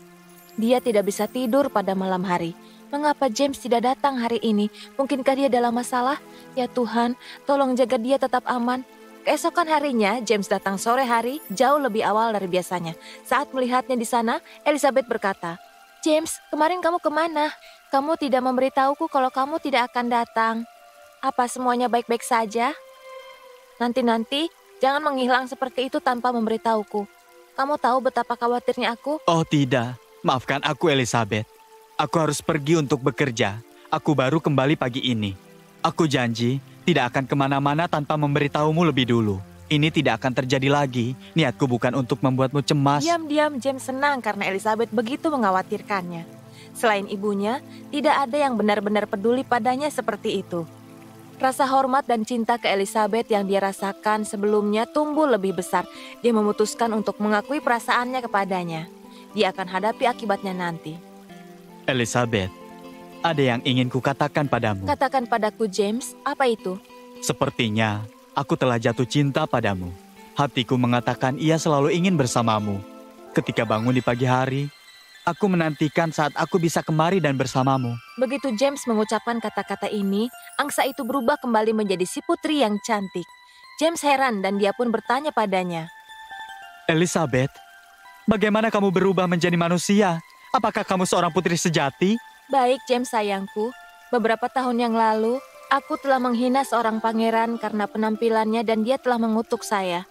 Dia tidak bisa tidur pada malam hari. Mengapa James tidak datang hari ini? Mungkinkah dia dalam masalah? Ya Tuhan, tolong jaga dia tetap aman. Keesokan harinya, James datang sore hari, jauh lebih awal dari biasanya. Saat melihatnya di sana, Elizabeth berkata, "James, kemarin kamu kemana? Kamu tidak memberitahuku kalau kamu tidak akan datang. Apa semuanya baik-baik saja? Nanti-nanti, jangan menghilang seperti itu tanpa memberitahuku. Kamu tahu betapa khawatirnya aku?" Oh tidak, maafkan aku Elizabeth. Aku harus pergi untuk bekerja. Aku baru kembali pagi ini. Aku janji tidak akan kemana-mana tanpa memberitahumu lebih dulu. Ini tidak akan terjadi lagi. Niatku bukan untuk membuatmu cemas. Diam-diam James senang karena Elizabeth begitu mengkhawatirkannya. Selain ibunya, tidak ada yang benar-benar peduli padanya seperti itu. Rasa hormat dan cinta ke Elizabeth yang dia rasakan sebelumnya tumbuh lebih besar. Dia memutuskan untuk mengakui perasaannya kepadanya. Dia akan hadapi akibatnya nanti. Elizabeth, ada yang ingin kukatakan padamu. Katakan padaku James, apa itu? Sepertinya aku telah jatuh cinta padamu. Hatiku mengatakan ia selalu ingin bersamamu. Ketika bangun di pagi hari, aku menantikan saat aku bisa kemari dan bersamamu. Begitu James mengucapkan kata-kata ini, angsa itu berubah kembali menjadi si putri yang cantik. James heran dan dia pun bertanya padanya. Elizabeth, bagaimana kamu berubah menjadi manusia? Apakah kamu seorang putri sejati? Baik James sayangku, beberapa tahun yang lalu, aku telah menghina seorang pangeran karena penampilannya dan dia telah mengutuk saya.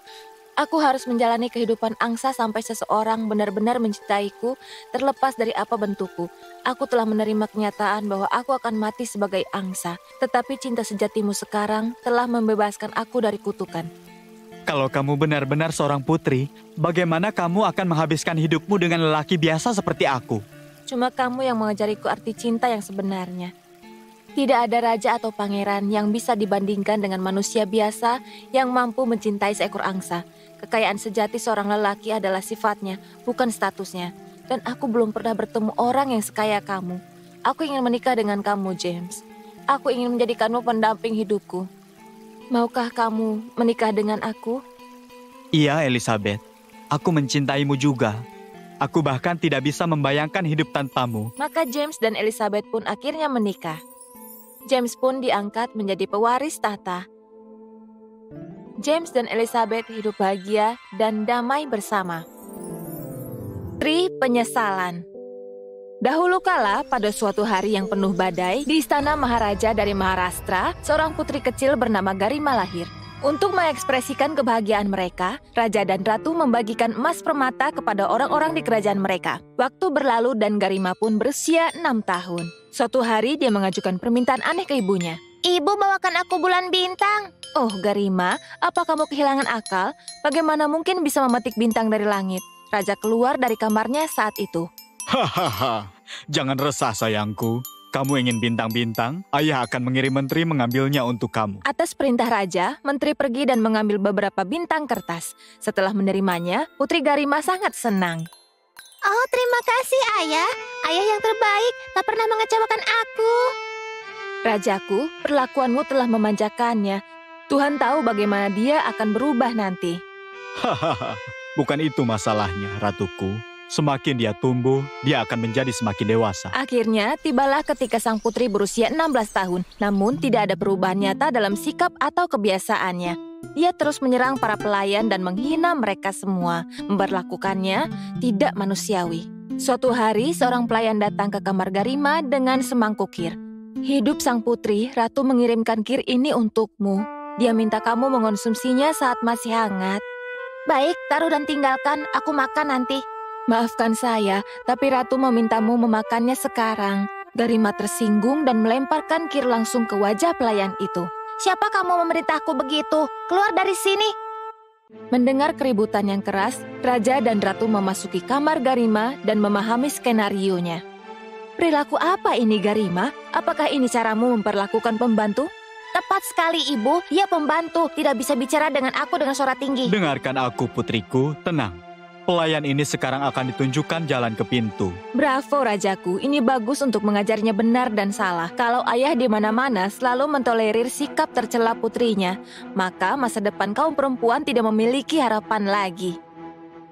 Aku harus menjalani kehidupan angsa sampai seseorang benar-benar mencintaiku terlepas dari apa bentukku. Aku telah menerima kenyataan bahwa aku akan mati sebagai angsa, tetapi cinta sejatimu sekarang telah membebaskan aku dari kutukan. Kalau kamu benar-benar seorang putri, bagaimana kamu akan menghabiskan hidupmu dengan lelaki biasa seperti aku? Cuma kamu yang mengajariku arti cinta yang sebenarnya. Tidak ada raja atau pangeran yang bisa dibandingkan dengan manusia biasa yang mampu mencintai seekor angsa. Kekayaan sejati seorang lelaki adalah sifatnya, bukan statusnya. Dan aku belum pernah bertemu orang yang sekaya kamu. Aku ingin menikah dengan kamu, James. Aku ingin menjadikanmu pendamping hidupku. Maukah kamu menikah dengan aku? Iya, Elizabeth. Aku mencintaimu juga. Aku bahkan tidak bisa membayangkan hidup tanpamu. Maka James dan Elizabeth pun akhirnya menikah. James pun diangkat menjadi pewaris tahta. James dan Elizabeth hidup bahagia dan damai bersama. Tri Penyesalan. Dahulu kala, pada suatu hari yang penuh badai, di istana Maharaja dari Maharashtra, seorang putri kecil bernama Garima lahir. Untuk mengekspresikan kebahagiaan mereka, Raja dan Ratu membagikan emas permata kepada orang-orang di kerajaan mereka. Waktu berlalu dan Garima pun berusia 6 tahun. Suatu hari dia mengajukan permintaan aneh ke ibunya. Ibu, bawakan aku bulan bintang. Oh Garima, apa kamu kehilangan akal? Bagaimana mungkin bisa memetik bintang dari langit? Raja keluar dari kamarnya saat itu. Hahaha, jangan resah sayangku. Kamu ingin bintang-bintang? Ayah akan mengirim menteri mengambilnya untuk kamu. Atas perintah raja, menteri pergi dan mengambil beberapa bintang kertas. Setelah menerimanya, Putri Garima sangat senang. Oh, terima kasih ayah. Ayah yang terbaik, tak pernah mengecewakan aku. Rajaku, perlakuanmu telah memanjakannya. Tuhan tahu bagaimana dia akan berubah nanti. Hahaha, bukan itu masalahnya, ratuku. Semakin dia tumbuh, dia akan menjadi semakin dewasa. Akhirnya, tibalah ketika sang putri berusia 16 tahun. Namun, tidak ada perubahan nyata dalam sikap atau kebiasaannya. Dia terus menyerang para pelayan dan menghina mereka semua. Memperlakukannya tidak manusiawi. Suatu hari, seorang pelayan datang ke kamar Garima dengan semangkuk kir. Hidup sang putri, Ratu mengirimkan kir ini untukmu. Dia minta kamu mengonsumsinya saat masih hangat. Baik, taruh dan tinggalkan. Aku makan nanti. Maafkan saya, tapi Ratu memintamu memakannya sekarang. Garima tersinggung dan melemparkan kir langsung ke wajah pelayan itu. Siapa kamu memerintahku begitu? Keluar dari sini. Mendengar keributan yang keras, Raja dan Ratu memasuki kamar Garima dan memahami skenarionya. Perilaku apa ini Garima? Apakah ini caramu memperlakukan pembantu? Tepat sekali ibu, dia pembantu. Tidak bisa bicara dengan aku dengan suara tinggi. Dengarkan aku putriku, tenang. Pelayan ini sekarang akan ditunjukkan jalan ke pintu. Bravo Rajaku, ini bagus untuk mengajarnya benar dan salah. Kalau ayah di mana-mana selalu mentolerir sikap tercela putrinya, maka masa depan kaum perempuan tidak memiliki harapan lagi.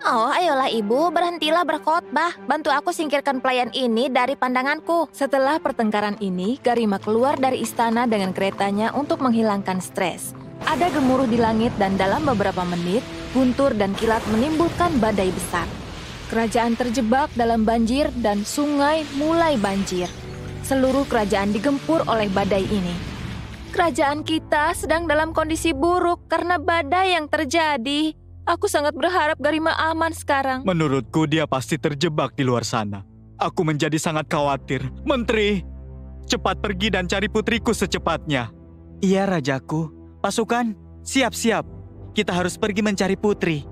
Oh, ayolah ibu, berhentilah berkhotbah. Bantu aku singkirkan pelayan ini dari pandanganku. Setelah pertengkaran ini, Garima keluar dari istana dengan keretanya untuk menghilangkan stres. Ada gemuruh di langit dan dalam beberapa menit, guntur dan kilat menimbulkan badai besar. Kerajaan terjebak dalam banjir dan sungai mulai banjir. Seluruh kerajaan digempur oleh badai ini. Kerajaan kita sedang dalam kondisi buruk karena badai yang terjadi. Aku sangat berharap Garima aman sekarang. Menurutku dia pasti terjebak di luar sana. Aku menjadi sangat khawatir. Menteri, cepat pergi dan cari putriku secepatnya. Iya, Rajaku. Pasukan, siap-siap. Kita harus pergi mencari putri.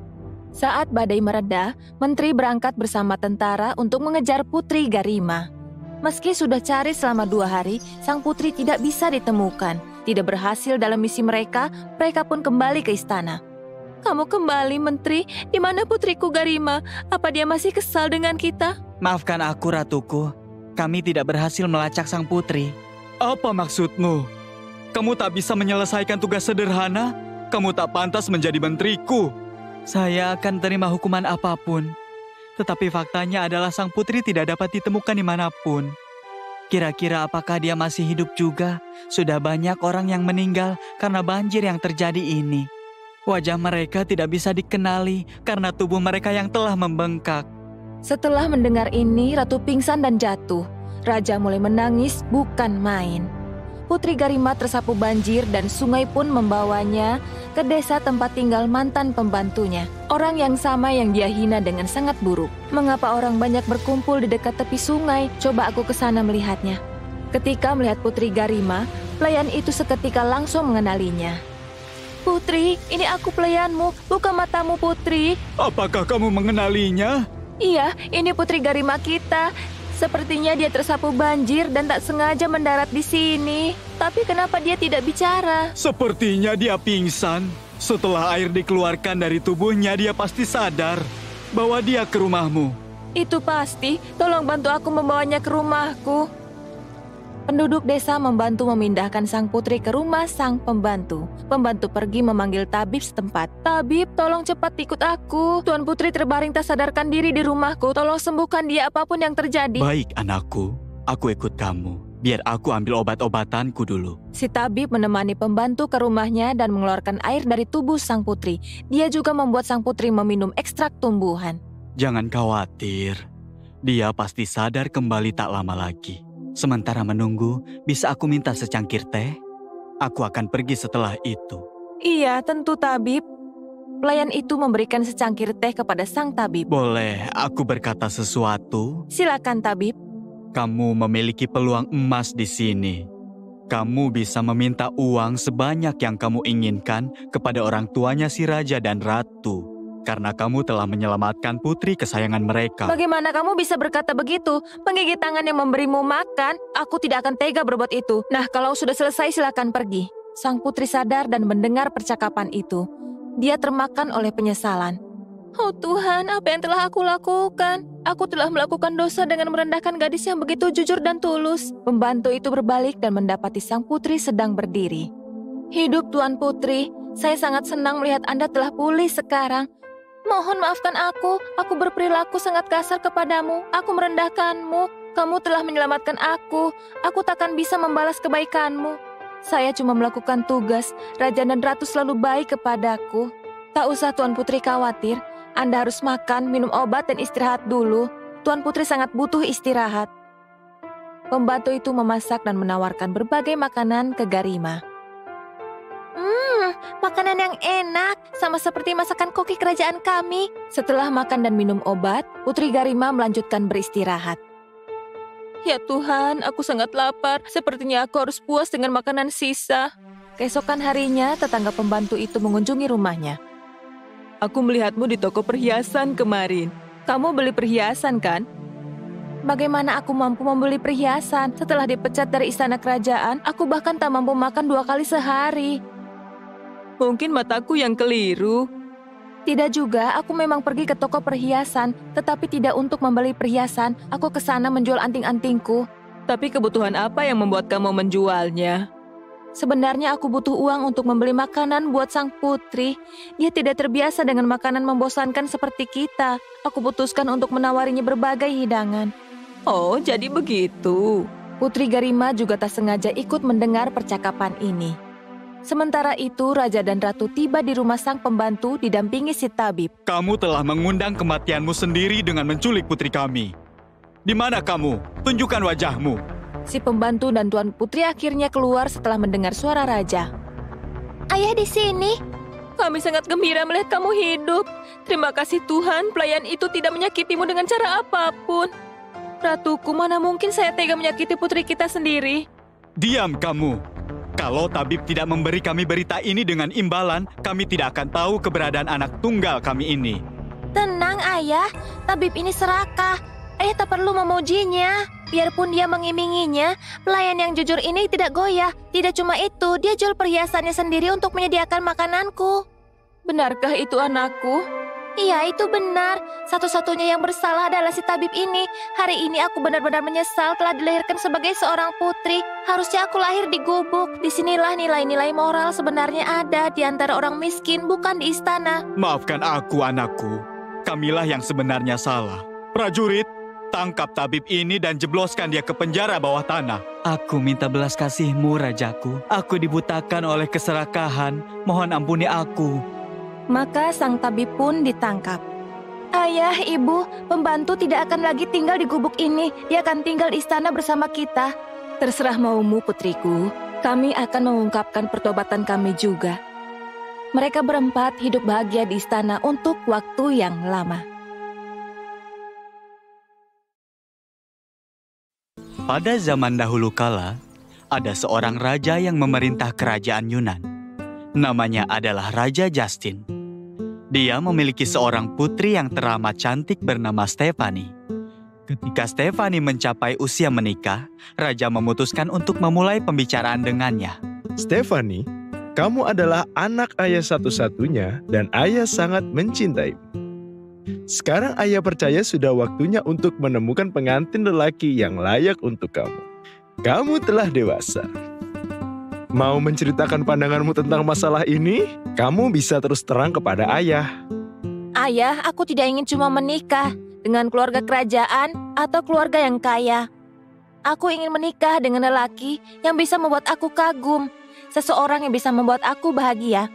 Saat badai mereda, Menteri berangkat bersama tentara untuk mengejar putri Garima. Meski sudah cari selama 2 hari, sang putri tidak bisa ditemukan. Tidak berhasil dalam misi mereka pun kembali ke istana. Kamu kembali, Menteri. Di mana putriku Garima? Apa dia masih kesal dengan kita? Maafkan aku, Ratuku. Kami tidak berhasil melacak sang putri. Apa maksudmu? Kamu tak bisa menyelesaikan tugas sederhana? Kamu tak pantas menjadi menteriku. Saya akan terima hukuman apapun. Tetapi faktanya adalah sang putri tidak dapat ditemukan dimanapun. Kira-kira apakah dia masih hidup juga? Sudah banyak orang yang meninggal karena banjir yang terjadi ini. Wajah mereka tidak bisa dikenali karena tubuh mereka yang telah membengkak. Setelah mendengar ini, Ratu pingsan dan jatuh. Raja mulai menangis bukan main. Putri Garima tersapu banjir dan sungai pun membawanya ke desa tempat tinggal mantan pembantunya. Orang yang sama yang dia hina dengan sangat buruk. Mengapa orang banyak berkumpul di dekat tepi sungai? Coba aku ke sana melihatnya. Ketika melihat Putri Garima, pelayan itu seketika langsung mengenalinya. Putri, ini aku pelayanmu, buka matamu Putri. Apakah kamu mengenalinya? Iya, ini Putri Garima kita. Sepertinya dia tersapu banjir dan tak sengaja mendarat di sini. Tapi kenapa dia tidak bicara? Sepertinya dia pingsan. Setelah air dikeluarkan dari tubuhnya, dia pasti sadar. Bawa dia ke rumahmu. Itu pasti, tolong bantu aku membawanya ke rumahku. Penduduk desa membantu memindahkan sang putri ke rumah sang pembantu. Pembantu pergi memanggil tabib setempat. Tabib, tolong cepat ikut aku. Tuan putri terbaring tak sadarkan diri di rumahku. Tolong sembuhkan dia apapun yang terjadi. Baik anakku, aku ikut kamu. Biar aku ambil obat-obatanku dulu. Si tabib menemani pembantu ke rumahnya dan mengeluarkan air dari tubuh sang putri. Dia juga membuat sang putri meminum ekstrak tumbuhan. Jangan khawatir. Dia pasti sadar kembali tak lama lagi. Sementara menunggu, bisa aku minta secangkir teh? Aku akan pergi setelah itu. Iya, tentu tabib. Pelayan itu memberikan secangkir teh kepada sang tabib. Boleh aku berkata sesuatu? Silakan tabib. Kamu memiliki peluang emas di sini. Kamu bisa meminta uang sebanyak yang kamu inginkan kepada orang tuanya si raja dan ratu. Karena kamu telah menyelamatkan putri kesayangan mereka. Bagaimana kamu bisa berkata begitu? Penggigit tangan yang memberimu makan, aku tidak akan tega berbuat itu. Nah, kalau sudah selesai silakan pergi. Sang putri sadar dan mendengar percakapan itu. Dia termakan oleh penyesalan. Oh Tuhan, apa yang telah aku lakukan? Aku telah melakukan dosa dengan merendahkan gadis yang begitu jujur dan tulus. Pembantu itu berbalik dan mendapati sang putri sedang berdiri. Hidup Tuan Putri, saya sangat senang melihat Anda telah pulih sekarang. Mohon maafkan aku berperilaku sangat kasar kepadamu, aku merendahkanmu, kamu telah menyelamatkan aku takkan bisa membalas kebaikanmu. Saya cuma melakukan tugas, Raja dan Ratu selalu baik kepadaku. Tak usah Tuan Putri khawatir, Anda harus makan, minum obat dan istirahat dulu. Tuan Putri sangat butuh istirahat. Pembantu itu memasak dan menawarkan berbagai makanan ke Garima. Makanan yang enak, sama seperti masakan koki kerajaan kami. Setelah makan dan minum obat, Putri Garima melanjutkan beristirahat. Ya Tuhan, aku sangat lapar. Sepertinya aku harus puas dengan makanan sisa. Keesokan harinya, tetangga pembantu itu mengunjungi rumahnya. Aku melihatmu di toko perhiasan kemarin. Kamu beli perhiasan kan? Bagaimana aku mampu membeli perhiasan? Setelah dipecat dari istana kerajaan, aku bahkan tak mampu makan 2 kali sehari. Mungkin mataku yang keliru. Tidak juga, aku memang pergi ke toko perhiasan, tetapi tidak untuk membeli perhiasan. Aku ke sana menjual anting-antingku. Tapi kebutuhan apa yang membuat kamu menjualnya? Sebenarnya aku butuh uang untuk membeli makanan buat sang putri. Dia tidak terbiasa dengan makanan membosankan seperti kita. Aku putuskan untuk menawarinya berbagai hidangan. Oh, jadi begitu. Putri Garima juga tak sengaja ikut mendengar percakapan ini. Sementara itu, Raja dan Ratu tiba di rumah sang pembantu didampingi si tabib. Kamu telah mengundang kematianmu sendiri dengan menculik putri kami. Di mana kamu? Tunjukkan wajahmu. Si pembantu dan Tuan Putri akhirnya keluar setelah mendengar suara raja. Ayah di sini. Kami sangat gembira melihat kamu hidup. Terima kasih Tuhan, pelayan itu tidak menyakitimu dengan cara apapun. Ratuku, mana mungkin saya tega menyakiti putri kita sendiri. Diam kamu. Kalau tabib tidak memberi kami berita ini dengan imbalan, kami tidak akan tahu keberadaan anak tunggal kami ini. Tenang ayah, tabib ini serakah. Ayah tak perlu memujinya. Biarpun dia mengiminginya, pelayan yang jujur ini tidak goyah. Tidak cuma itu, dia jual perhiasannya sendiri untuk menyediakan makananku. Benarkah itu anakku? Iya, itu benar. Satu-satunya yang bersalah adalah si tabib ini. Hari ini aku benar-benar menyesal telah dilahirkan sebagai seorang putri. Harusnya aku lahir di gubuk. Disinilah nilai-nilai moral sebenarnya ada di antara orang miskin, bukan di istana. Maafkan aku, anakku. Kamilah yang sebenarnya salah. Prajurit, tangkap tabib ini dan jebloskan dia ke penjara bawah tanah. Aku minta belas kasihmu, rajaku. Aku dibutakan oleh keserakahan. Mohon ampuni aku. Maka sang tabib pun ditangkap. Ayah, ibu, pembantu tidak akan lagi tinggal di gubuk ini. Dia akan tinggal di istana bersama kita. Terserah maumu, putriku. Kami akan mengungkapkan pertobatan kami juga. Mereka berempat hidup bahagia di istana untuk waktu yang lama. Pada zaman dahulu kala, ada seorang raja yang memerintah kerajaan Yunan. Namanya adalah Raja Justin. Dia memiliki seorang putri yang teramat cantik bernama Stephanie. Ketika Stephanie mencapai usia menikah, Raja memutuskan untuk memulai pembicaraan dengannya. Stephanie, kamu adalah anak ayah satu-satunya dan ayah sangat mencintaimu. Sekarang ayah percaya sudah waktunya untuk menemukan pengantin lelaki yang layak untuk kamu. Kamu telah dewasa. Mau menceritakan pandanganmu tentang masalah ini? Kamu bisa terus terang kepada ayah. Ayah, aku tidak ingin cuma menikah dengan keluarga kerajaan atau keluarga yang kaya. Aku ingin menikah dengan lelaki yang bisa membuat aku kagum. Seseorang yang bisa membuat aku bahagia.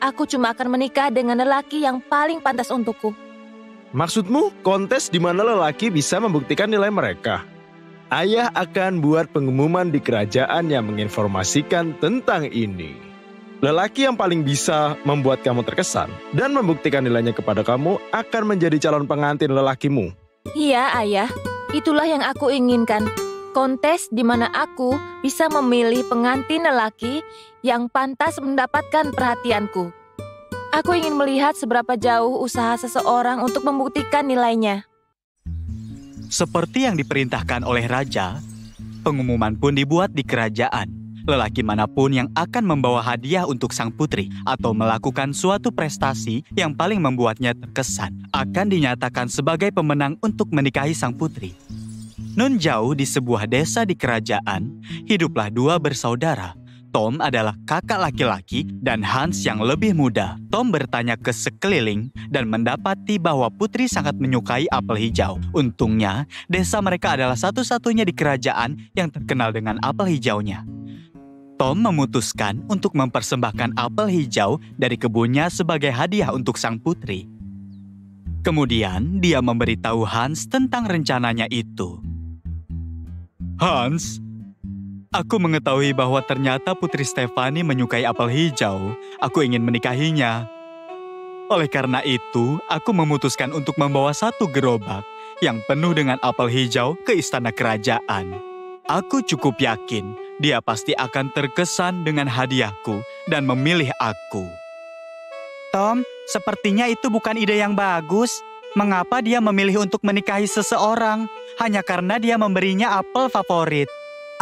Aku cuma akan menikah dengan lelaki yang paling pantas untukku. Maksudmu kontes di mana lelaki bisa membuktikan nilai mereka? Ayah akan buat pengumuman di kerajaan yang menginformasikan tentang ini. Lelaki yang paling bisa membuat kamu terkesan dan membuktikan nilainya kepada kamu akan menjadi calon pengantin lelakimu. Iya, ayah. Itulah yang aku inginkan. Kontes di mana aku bisa memilih pengantin lelaki yang pantas mendapatkan perhatianku. Aku ingin melihat seberapa jauh usaha seseorang untuk membuktikan nilainya. Seperti yang diperintahkan oleh raja, pengumuman pun dibuat di kerajaan. Lelaki manapun yang akan membawa hadiah untuk sang putri atau melakukan suatu prestasi yang paling membuatnya terkesan akan dinyatakan sebagai pemenang untuk menikahi sang putri. Nun jauh di sebuah desa di kerajaan, hiduplah dua bersaudara. Tom adalah kakak laki-laki dan Hans yang lebih muda. Tom bertanya ke sekeliling dan mendapati bahwa putri sangat menyukai apel hijau. Untungnya, desa mereka adalah satu-satunya di kerajaan yang terkenal dengan apel hijaunya. Tom memutuskan untuk mempersembahkan apel hijau dari kebunnya sebagai hadiah untuk sang putri. Kemudian, dia memberitahu Hans tentang rencananya itu. Hans, aku mengetahui bahwa ternyata Putri Stephanie menyukai apel hijau. Aku ingin menikahinya. Oleh karena itu, aku memutuskan untuk membawa satu gerobak yang penuh dengan apel hijau ke istana kerajaan. Aku cukup yakin dia pasti akan terkesan dengan hadiahku dan memilih aku. Tom, sepertinya itu bukan ide yang bagus. Mengapa dia memilih untuk menikahi seseorang hanya karena dia memberinya apel favorit?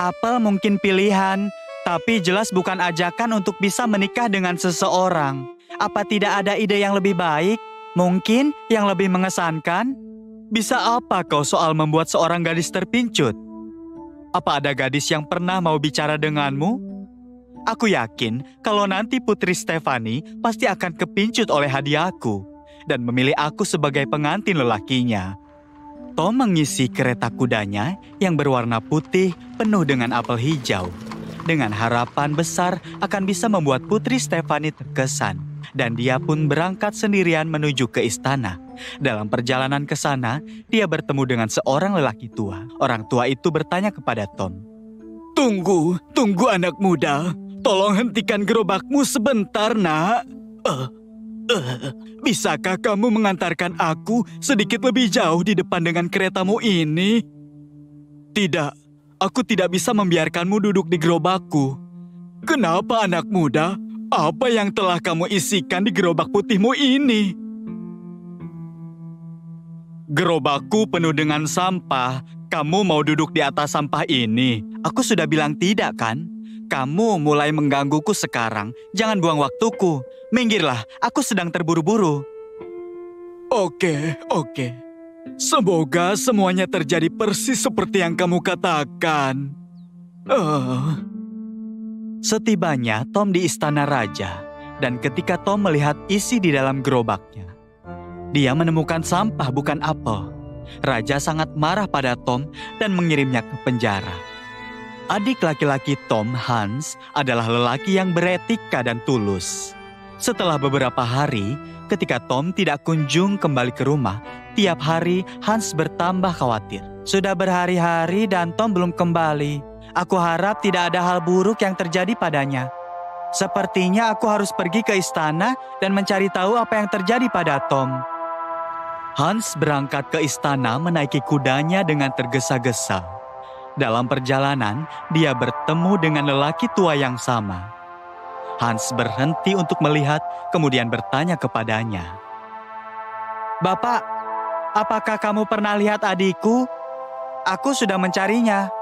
Apel mungkin pilihan, tapi jelas bukan ajakan untuk bisa menikah dengan seseorang. Apa tidak ada ide yang lebih baik? Mungkin yang lebih mengesankan? Bisa apa kau soal membuat seorang gadis terpincut? Apa ada gadis yang pernah mau bicara denganmu? Aku yakin kalau nanti Putri Stefani pasti akan kepincut oleh hadiahku dan memilih aku sebagai pengantin lelakinya. Tom mengisi kereta kudanya yang berwarna putih penuh dengan apel hijau, dengan harapan besar akan bisa membuat Putri Stefani terkesan. Dan dia pun berangkat sendirian menuju ke istana. Dalam perjalanan ke sana, dia bertemu dengan seorang lelaki tua. Orang tua itu bertanya kepada Tom, Tunggu anak muda. Tolong hentikan gerobakmu sebentar, nak. Bisakah kamu mengantarkan aku sedikit lebih jauh di depan dengan keretamu ini? Tidak, aku tidak bisa membiarkanmu duduk di gerobakku. Kenapa, anak muda? Apa yang telah kamu isikan di gerobak putihmu ini? Gerobakku penuh dengan sampah. Kamu mau duduk di atas sampah ini? Aku sudah bilang tidak kan? Kamu mulai menggangguku sekarang. Jangan buang waktuku. Minggirlah, aku sedang terburu-buru. Oke. Semoga semuanya terjadi persis seperti yang kamu katakan. Setibanya Tom di istana raja, dan ketika Tom melihat isi di dalam gerobaknya, dia menemukan sampah bukan apel. Raja sangat marah pada Tom dan mengirimnya ke penjara. Adik laki-laki Tom, Hans, adalah lelaki yang beretika dan tulus. Setelah beberapa hari, ketika Tom tidak kunjung kembali ke rumah, tiap hari Hans bertambah khawatir. Sudah berhari-hari dan Tom belum kembali. Aku harap tidak ada hal buruk yang terjadi padanya. Sepertinya aku harus pergi ke istana dan mencari tahu apa yang terjadi pada Tom. Hans berangkat ke istana menaiki kudanya dengan tergesa-gesa. Dalam perjalanan, dia bertemu dengan lelaki tua yang sama. Hans berhenti untuk melihat, kemudian bertanya kepadanya. Bapak, apakah kamu pernah lihat adikku? Aku sudah mencarinya.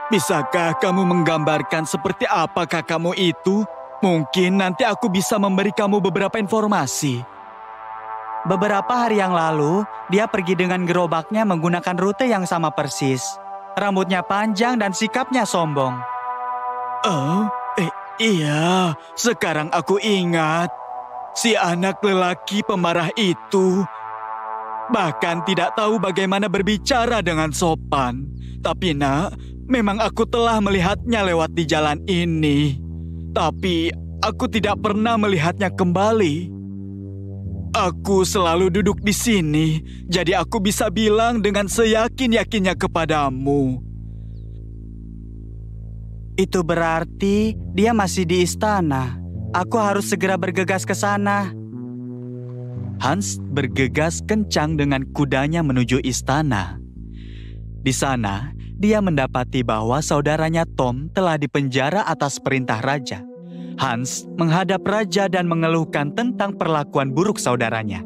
Bisakah kamu menggambarkan seperti apakah kamu itu? Mungkin nanti aku bisa memberi kamu beberapa informasi. Beberapa hari yang lalu, dia pergi dengan gerobaknya menggunakan rute yang sama persis. Rambutnya panjang dan sikapnya sombong. Iya, sekarang aku ingat. Si anak lelaki pemarah itu bahkan tidak tahu bagaimana berbicara dengan sopan. Tapi nak, memang aku telah melihatnya lewat di jalan ini. Tapi aku tidak pernah melihatnya kembali. Aku selalu duduk di sini, jadi aku bisa bilang dengan seyakin-yakinnya kepadamu. Itu berarti dia masih di istana. Aku harus segera bergegas ke sana. Hans bergegas kencang dengan kudanya menuju istana. Di sana, dia mendapati bahwa saudaranya Tom telah dipenjara atas perintah raja. Hans menghadap raja dan mengeluhkan tentang perlakuan buruk saudaranya.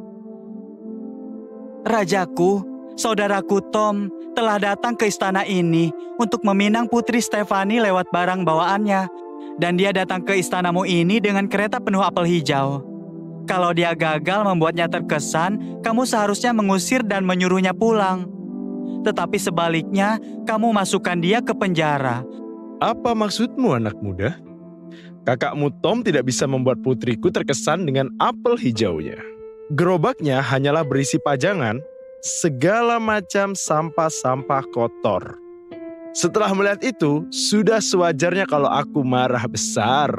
Rajaku, saudaraku Tom telah datang ke istana ini untuk meminang Putri Stefani lewat barang bawaannya. Dan dia datang ke istanamu ini dengan kereta penuh apel hijau. Kalau dia gagal membuatnya terkesan, kamu seharusnya mengusir dan menyuruhnya pulang. Tetapi sebaliknya, kamu masukkan dia ke penjara. Apa maksudmu, anak muda? Kakakmu Tom tidak bisa membuat putriku terkesan dengan apel hijaunya. Gerobaknya hanyalah berisi pajangan, segala macam sampah-sampah kotor. Setelah melihat itu, sudah sewajarnya kalau aku marah besar.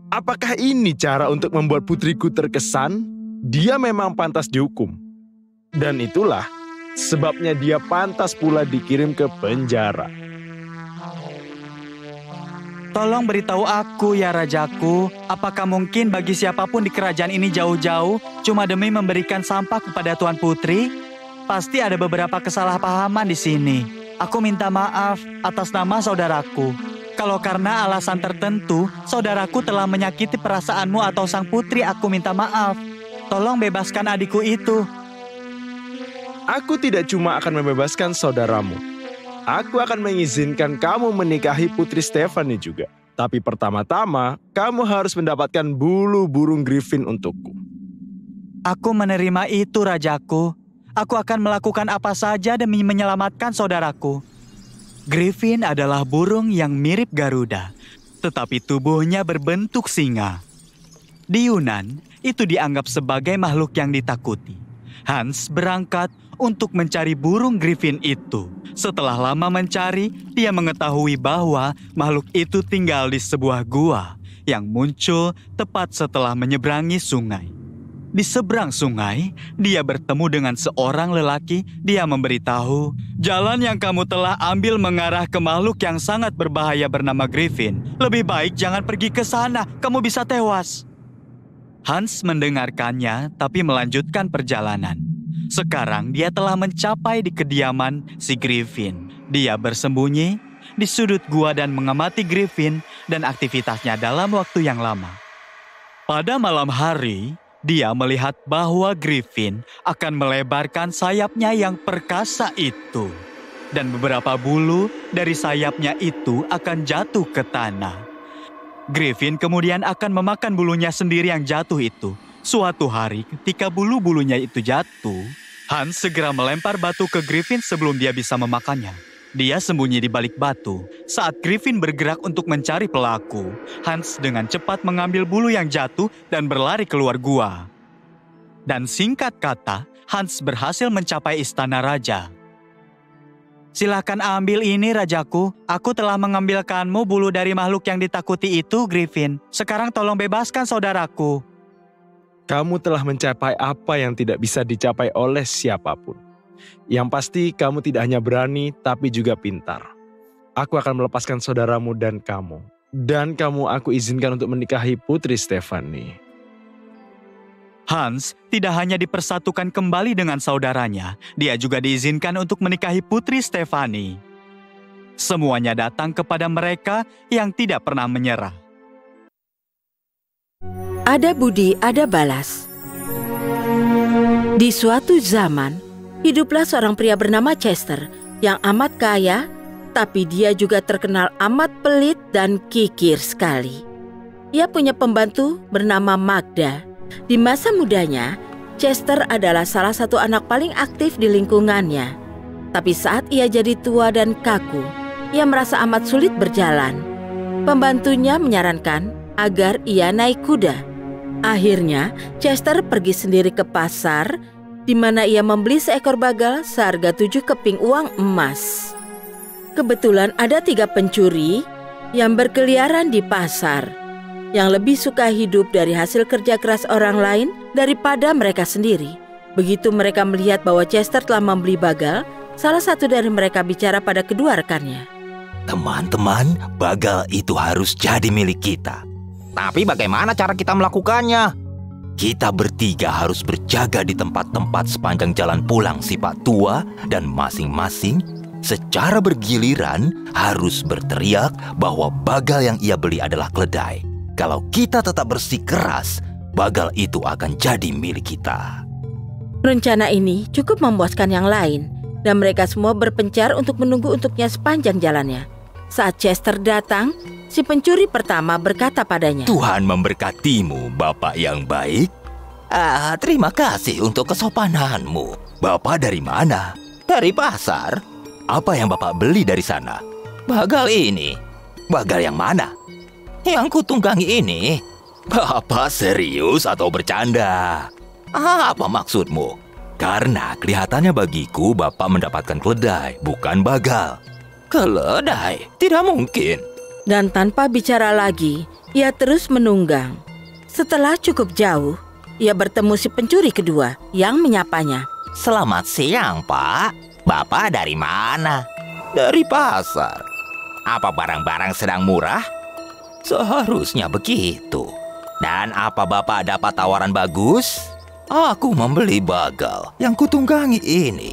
Apakah ini cara untuk membuat putriku terkesan? Dia memang pantas dihukum. Dan itulah sebabnya dia pantas pula dikirim ke penjara. Tolong beritahu aku ya rajaku, apakah mungkin bagi siapapun di kerajaan ini jauh-jauh cuma demi memberikan sampah kepada Tuan Putri? Pasti ada beberapa kesalahpahaman di sini. Aku minta maaf atas nama saudaraku. Kalau karena alasan tertentu, saudaraku telah menyakiti perasaanmu atau sang putri, aku minta maaf. Tolong bebaskan adikku itu. Aku tidak cuma akan membebaskan saudaramu. Aku akan mengizinkan kamu menikahi Putri Stefani juga. Tapi pertama-tama, kamu harus mendapatkan bulu burung griffin untukku. Aku menerima itu, rajaku. Aku akan melakukan apa saja demi menyelamatkan saudaraku. Griffin adalah burung yang mirip Garuda, tetapi tubuhnya berbentuk singa. Di Yunan, itu dianggap sebagai makhluk yang ditakuti. Hans berangkat untuk mencari burung Griffin itu. Setelah lama mencari, dia mengetahui bahwa makhluk itu tinggal di sebuah gua yang muncul tepat setelah menyeberangi sungai. Di seberang sungai, dia bertemu dengan seorang lelaki. Dia memberitahu, jalan yang kamu telah ambil mengarah ke makhluk yang sangat berbahaya bernama Griffin. Lebih baik jangan pergi ke sana, kamu bisa tewas. Hans mendengarkannya, tapi melanjutkan perjalanan. Sekarang dia telah mencapai di kediaman si Griffin. Dia bersembunyi di sudut gua dan mengamati Griffin dan aktivitasnya dalam waktu yang lama. Pada malam hari, dia melihat bahwa Griffin akan melebarkan sayapnya yang perkasa itu. Dan beberapa bulu dari sayapnya itu akan jatuh ke tanah. Griffin kemudian akan memakan bulunya sendiri yang jatuh itu. Suatu hari ketika bulu-bulunya itu jatuh, Hans segera melempar batu ke Griffin sebelum dia bisa memakannya. Dia sembunyi di balik batu. Saat Griffin bergerak untuk mencari pelaku, Hans dengan cepat mengambil bulu yang jatuh dan berlari keluar gua. Dan singkat kata, Hans berhasil mencapai istana raja. Silakan ambil ini, rajaku. Aku telah mengambilkanmu bulu dari makhluk yang ditakuti itu, Griffin. Sekarang tolong bebaskan saudaraku. Kamu telah mencapai apa yang tidak bisa dicapai oleh siapapun. Yang pasti kamu tidak hanya berani, tapi juga pintar. Aku akan melepaskan saudaramu dan kamu. Dan kamu aku izinkan untuk menikahi Putri Stefani. Hans tidak hanya dipersatukan kembali dengan saudaranya, dia juga diizinkan untuk menikahi Putri Stefani. Semuanya datang kepada mereka yang tidak pernah menyerah. Ada budi, ada balas. Di suatu zaman, hiduplah seorang pria bernama Chester yang amat kaya, tapi dia juga terkenal amat pelit dan kikir sekali. Ia punya pembantu bernama Magda. Di masa mudanya, Chester adalah salah satu anak paling aktif di lingkungannya. Tapi saat ia jadi tua dan kaku, ia merasa amat sulit berjalan. Pembantunya menyarankan agar ia naik kuda. Akhirnya, Chester pergi sendiri ke pasar, di mana ia membeli seekor bagal seharga 7 keping uang emas. Kebetulan ada 3 pencuri yang berkeliaran di pasar, yang lebih suka hidup dari hasil kerja keras orang lain daripada mereka sendiri. Begitu mereka melihat bahwa Chester telah membeli bagal, salah satu dari mereka bicara pada kedua rekannya. Teman-teman, bagal itu harus jadi milik kita. Tapi bagaimana cara kita melakukannya? Kita bertiga harus berjaga di tempat-tempat sepanjang jalan pulang si Pak Tua dan masing-masing secara bergiliran harus berteriak bahwa bagal yang ia beli adalah keledai. Kalau kita tetap bersikeras, bagal itu akan jadi milik kita. Rencana ini cukup memuaskan yang lain, dan mereka semua berpencar untuk menunggu untuknya sepanjang jalannya. Saat Chester datang, si pencuri pertama berkata padanya, Tuhan memberkatimu, Bapak yang baik. Terima kasih untuk kesopananmu. Bapak dari mana? Dari pasar. Apa yang Bapak beli dari sana? Bagal ini. Bagal yang mana? Yang kutunggangi ini. Bapak serius atau bercanda? Apa maksudmu? Karena kelihatannya bagiku Bapak mendapatkan keledai, bukan bagal. Keledai? Tidak mungkin. Dan tanpa bicara lagi, ia terus menunggang. Setelah cukup jauh, ia bertemu si pencuri kedua yang menyapanya. Selamat siang, Pak. Bapak dari mana? Dari pasar. Apa barang-barang sedang murah? Seharusnya begitu. Dan apa Bapak dapat tawaran bagus? Aku membeli bagal yang kutunggangi ini.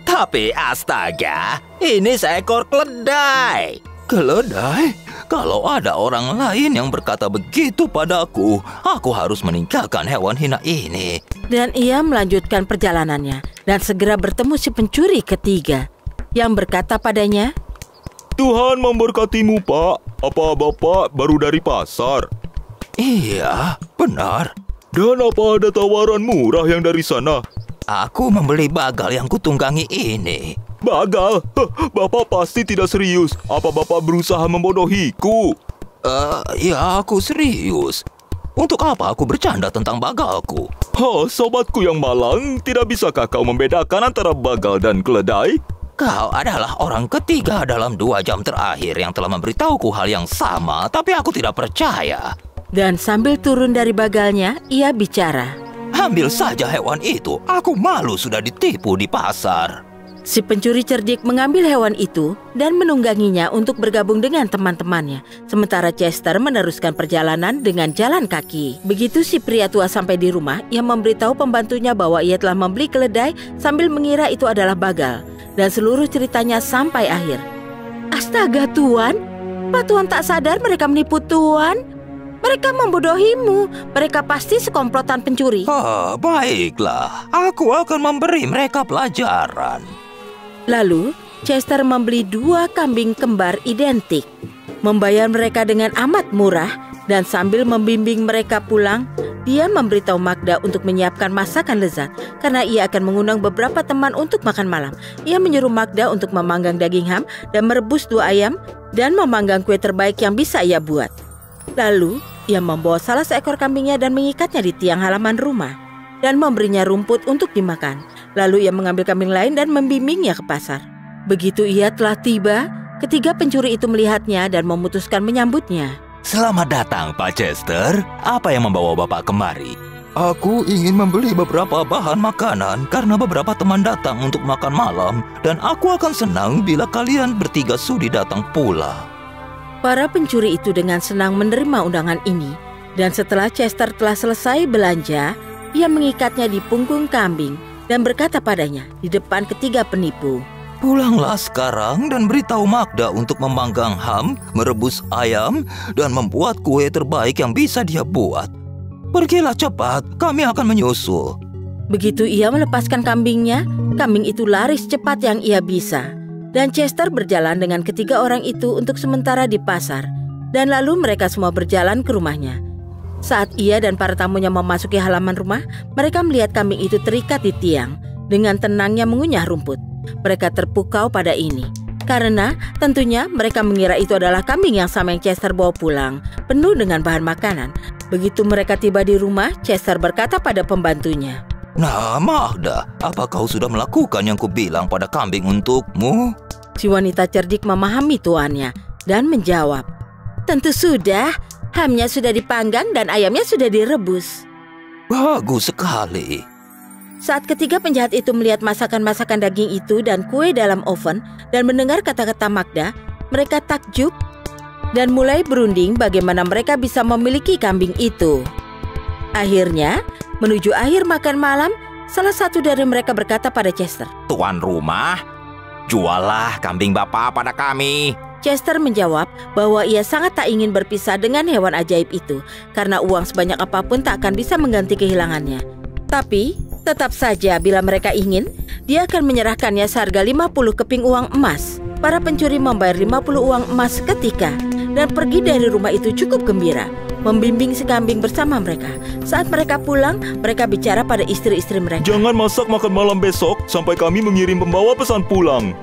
Tapi astaga, ini seekor keledai. Keledai? Kalau ada orang lain yang berkata begitu padaku, aku harus meninggalkan hewan hina ini. Dan ia melanjutkan perjalanannya dan segera bertemu si pencuri ketiga yang berkata padanya, Tuhan memberkatimu, Pak. Apa Bapak baru dari pasar? Iya, benar. Dan apa ada tawaran murah yang dari sana? Aku membeli bagal yang kutunggangi ini. Bagal. Bapak pasti tidak serius. Apa Bapak berusaha membodohiku? Ya, aku serius. Untuk apa aku bercanda tentang bagalku? Sobatku yang malang, tidak bisakah kau membedakan antara bagal dan keledai? Kau adalah orang ketiga dalam 2 jam terakhir yang telah memberitahuku hal yang sama, tapi aku tidak percaya. Dan sambil turun dari bagalnya, ia bicara. Ambil saja hewan itu, aku malu sudah ditipu di pasar. Si pencuri cerdik mengambil hewan itu dan menungganginya untuk bergabung dengan teman-temannya. Sementara Chester meneruskan perjalanan dengan jalan kaki. Begitu si pria tua sampai di rumah, ia memberitahu pembantunya bahwa ia telah membeli keledai sambil mengira itu adalah bagal. Dan seluruh ceritanya sampai akhir. Astaga Tuan, Pak Tuan tak sadar mereka menipu Tuan. Mereka membodohimu. Mereka pasti sekomplotan pencuri. Baiklah, aku akan memberi mereka pelajaran. Lalu, Chester membeli 2 kambing kembar identik, membayar mereka dengan amat murah, dan sambil membimbing mereka pulang, dia memberitahu Magda untuk menyiapkan masakan lezat, karena ia akan mengundang beberapa teman untuk makan malam. Ia menyuruh Magda untuk memanggang daging ham dan merebus 2 ayam, dan memanggang kue terbaik yang bisa ia buat. Lalu, ia membawa salah seekor kambingnya dan mengikatnya di tiang halaman rumah, dan memberinya rumput untuk dimakan. Lalu ia mengambil kambing lain dan membimbingnya ke pasar. Begitu ia telah tiba, ketiga pencuri itu melihatnya dan memutuskan menyambutnya. Selamat datang, Pak Chester. Apa yang membawa Bapak kemari? Aku ingin membeli beberapa bahan makanan karena beberapa teman datang untuk makan malam, dan aku akan senang bila kalian bertiga sudi datang pula. Para pencuri itu dengan senang menerima undangan ini, dan setelah Chester telah selesai belanja, ia mengikatnya di punggung kambing dan berkata padanya di depan ketiga penipu, Pulanglah sekarang dan beritahu Magda untuk memanggang ham, merebus ayam, dan membuat kue terbaik yang bisa dia buat. Pergilah cepat, kami akan menyusul. Begitu ia melepaskan kambingnya, kambing itu lari secepat yang ia bisa. Dan Chester berjalan dengan ketiga orang itu untuk sementara di pasar. Dan lalu mereka semua berjalan ke rumahnya. Saat ia dan para tamunya memasuki halaman rumah, mereka melihat kambing itu terikat di tiang, dengan tenangnya mengunyah rumput. Mereka terpukau pada ini, karena tentunya mereka mengira itu adalah kambing yang sama yang Chester bawa pulang, penuh dengan bahan makanan. Begitu mereka tiba di rumah, Chester berkata pada pembantunya, Nah, Magda, apa kau sudah melakukan yang kubilang pada kambing untukmu? Si wanita cerdik memahami tuannya dan menjawab, Tentu sudah, hamnya sudah dipanggang dan ayamnya sudah direbus. Bagus sekali. Saat ketiga penjahat itu melihat masakan-masakan daging itu dan kue dalam oven dan mendengar kata-kata Magda, mereka takjub dan mulai berunding bagaimana mereka bisa memiliki kambing itu. Akhirnya, menuju akhir makan malam, salah satu dari mereka berkata pada Chester, Tuan rumah, juallah kambing Bapak pada kami. Chester menjawab bahwa ia sangat tak ingin berpisah dengan hewan ajaib itu, karena uang sebanyak apapun tak akan bisa mengganti kehilangannya. Tapi, tetap saja bila mereka ingin, dia akan menyerahkannya seharga 50 keping uang emas. Para pencuri membayar 50 uang emas seketika dan pergi dari rumah itu cukup gembira, membimbing si kambing bersama mereka. Saat mereka pulang, mereka bicara pada istri-istri mereka. Jangan masak makan malam besok sampai kami mengirim pembawa pesan pulang.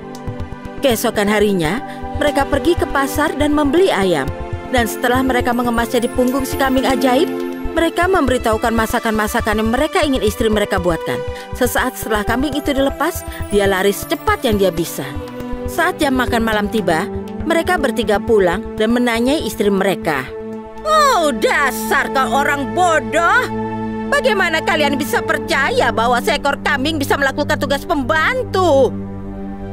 Keesokan harinya, mereka pergi ke pasar dan membeli ayam. Dan setelah mereka mengemasnya di punggung si kambing ajaib, mereka memberitahukan masakan-masakan yang mereka ingin istri mereka buatkan. Sesaat setelah kambing itu dilepas, dia lari secepat yang dia bisa. Saat jam makan malam tiba, mereka bertiga pulang dan menanyai istri mereka. Oh, dasar kau orang bodoh! Bagaimana kalian bisa percaya bahwa seekor kambing bisa melakukan tugas pembantu?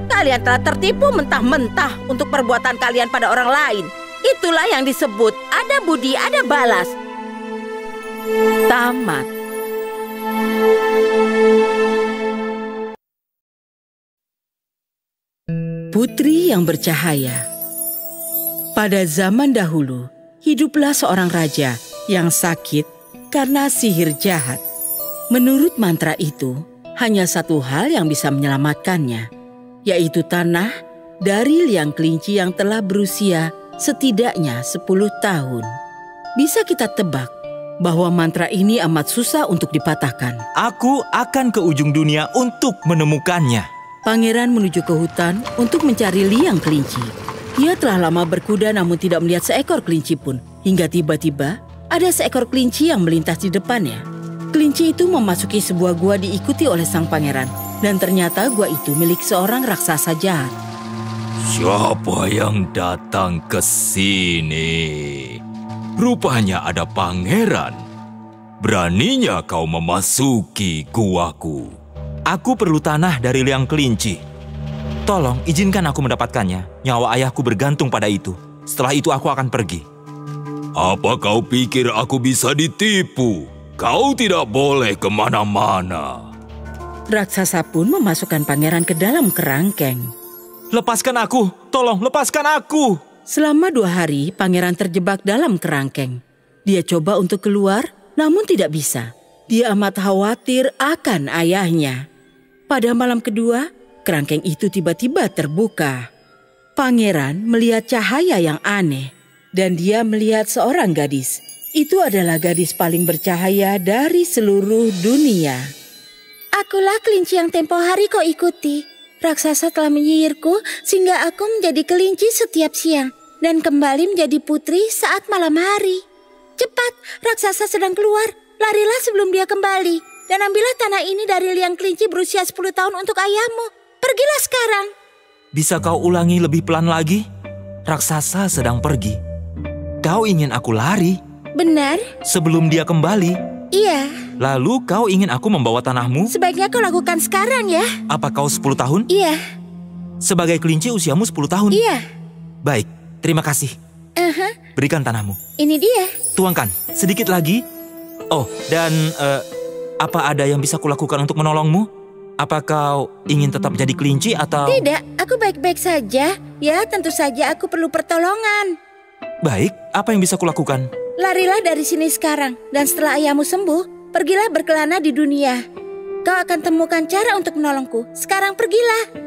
Kalian telah tertipu mentah-mentah untuk perbuatan kalian pada orang lain. Itulah yang disebut ada budi, ada balas. Tamat. Putri yang bercahaya. Pada zaman dahulu, hiduplah seorang raja yang sakit karena sihir jahat. Menurut mantra itu, hanya satu hal yang bisa menyelamatkannya, yaitu tanah dari liang kelinci yang telah berusia setidaknya 10 tahun. Bisa kita tebak bahwa mantra ini amat susah untuk dipatahkan. Aku akan ke ujung dunia untuk menemukannya. Pangeran menuju ke hutan untuk mencari liang kelinci. Ia telah lama berkuda namun tidak melihat seekor kelinci pun. Hingga tiba-tiba ada seekor kelinci yang melintas di depannya. Kelinci itu memasuki sebuah gua diikuti oleh sang pangeran. Dan ternyata gua itu milik seorang raksasa jahat. Siapa yang datang ke sini? Rupanya ada pangeran. Beraninya kau memasuki guaku. Aku perlu tanah dari liang kelinci. Tolong izinkan aku mendapatkannya. Nyawa ayahku bergantung pada itu. Setelah itu aku akan pergi. Apa kau pikir aku bisa ditipu? Kau tidak boleh kemana-mana. Raksasa pun memasukkan pangeran ke dalam kerangkeng. Lepaskan aku! Tolong lepaskan aku! Selama 2 hari, pangeran terjebak dalam kerangkeng. Dia coba untuk keluar, namun tidak bisa. Dia amat khawatir akan ayahnya. Pada malam kedua, kerangkeng itu tiba-tiba terbuka. Pangeran melihat cahaya yang aneh, dan dia melihat seorang gadis. Itu adalah gadis paling bercahaya dari seluruh dunia. Akulah kelinci yang tempo hari kau ikuti. Raksasa telah menyihirku sehingga aku menjadi kelinci setiap siang dan kembali menjadi putri saat malam hari. Cepat, raksasa sedang keluar. Larilah sebelum dia kembali dan ambillah tanah ini dari liang kelinci berusia 10 tahun untuk ayahmu. Pergilah sekarang. Bisa kau ulangi lebih pelan lagi? Raksasa sedang pergi. Kau ingin aku lari? Benar. Sebelum dia kembali? Iya. Lalu kau ingin aku membawa tanahmu? Sebaiknya kau lakukan sekarang ya. Apa kau 10 tahun? Iya. Sebagai kelinci usiamu 10 tahun? Iya. Baik, terima kasih. Berikan tanahmu. Ini dia. Tuangkan, sedikit lagi. Oh, dan apa ada yang bisa kulakukan untuk menolongmu? Apa kau ingin tetap jadi kelinci atau... Tidak, aku baik-baik saja. Ya, tentu saja aku perlu pertolongan. Baik, apa yang bisa kulakukan? Larilah dari sini sekarang, dan setelah ayahmu sembuh, pergilah berkelana di dunia. Kau akan temukan cara untuk menolongku. Sekarang pergilah.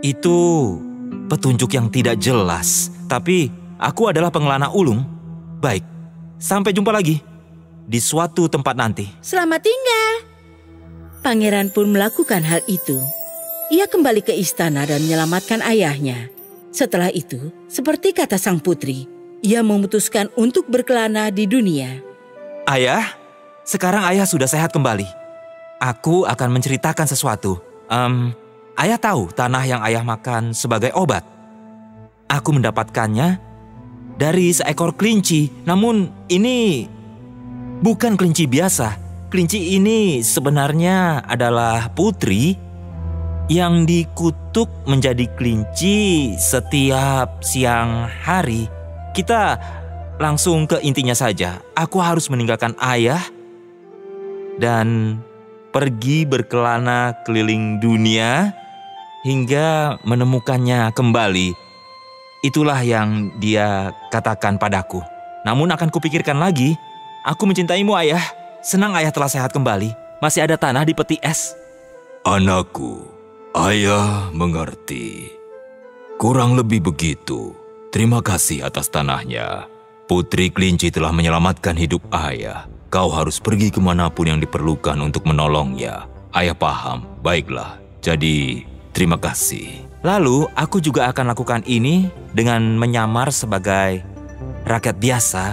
Itu petunjuk yang tidak jelas. Tapi aku adalah pengelana ulung. Baik, sampai jumpa lagi di suatu tempat nanti. Selamat tinggal. Pangeran pun melakukan hal itu. Ia kembali ke istana dan menyelamatkan ayahnya. Setelah itu, seperti kata sang putri, ia memutuskan untuk berkelana di dunia. Ayah, sekarang ayah sudah sehat kembali. Aku akan menceritakan sesuatu. Ayah tahu tanah yang ayah makan sebagai obat. Aku mendapatkannya dari seekor kelinci. Namun ini bukan kelinci biasa. Kelinci ini sebenarnya adalah putri yang dikutuk menjadi kelinci setiap siang hari. Kita langsung ke intinya saja. Aku harus meninggalkan ayah dan pergi berkelana keliling dunia hingga menemukannya kembali. Itulah yang dia katakan padaku. Namun akan kupikirkan lagi. Aku mencintaimu, ayah. Senang ayah telah sehat kembali. Masih ada tanah di peti es. Anakku, ayah mengerti. Kurang lebih begitu. Terima kasih atas tanahnya. Putri kelinci telah menyelamatkan hidup ayah. Kau harus pergi kemanapun yang diperlukan untuk menolongnya. Ayah paham. Baiklah. Jadi, terima kasih. Lalu, aku juga akan lakukan ini dengan menyamar sebagai rakyat biasa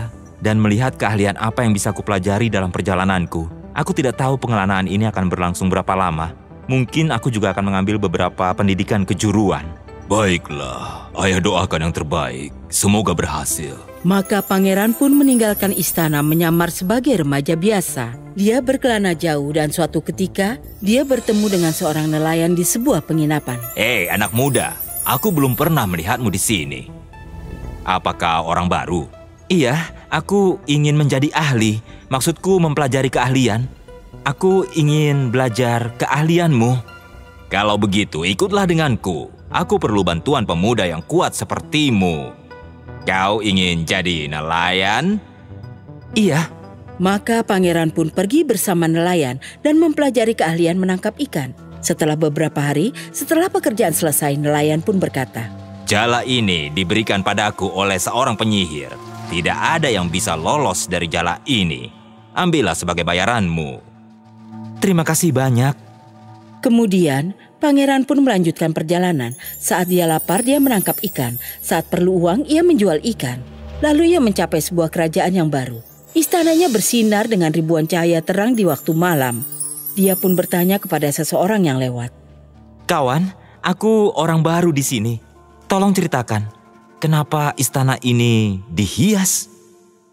dan melihat keahlian apa yang bisa kupelajari dalam perjalananku. Aku tidak tahu pengelanaan ini akan berlangsung berapa lama. Mungkin aku juga akan mengambil beberapa pendidikan kejuruan. Baiklah, ayah doakan yang terbaik. Semoga berhasil. Maka pangeran pun meninggalkan istana menyamar sebagai remaja biasa. Dia berkelana jauh dan suatu ketika dia bertemu dengan seorang nelayan di sebuah penginapan. Hei, anak muda, aku belum pernah melihatmu di sini. Apakah orang baru? Iya, aku ingin menjadi ahli. Maksudku mempelajari keahlian. Aku ingin belajar keahlianmu. Kalau begitu, ikutlah denganku. Aku perlu bantuan pemuda yang kuat sepertimu. Kau ingin jadi nelayan? Iya. Maka pangeran pun pergi bersama nelayan dan mempelajari keahlian menangkap ikan. Setelah beberapa hari, setelah pekerjaan selesai, nelayan pun berkata, "Jala ini diberikan padaku oleh seorang penyihir. Tidak ada yang bisa lolos dari jala ini. Ambillah sebagai bayaranmu." Terima kasih banyak. Kemudian, pangeran pun melanjutkan perjalanan. Saat dia lapar, dia menangkap ikan. Saat perlu uang, ia menjual ikan. Lalu ia mencapai sebuah kerajaan yang baru. Istananya bersinar dengan ribuan cahaya terang di waktu malam. Dia pun bertanya kepada seseorang yang lewat. Kawan, aku orang baru di sini. Tolong ceritakan, kenapa istana ini dihias?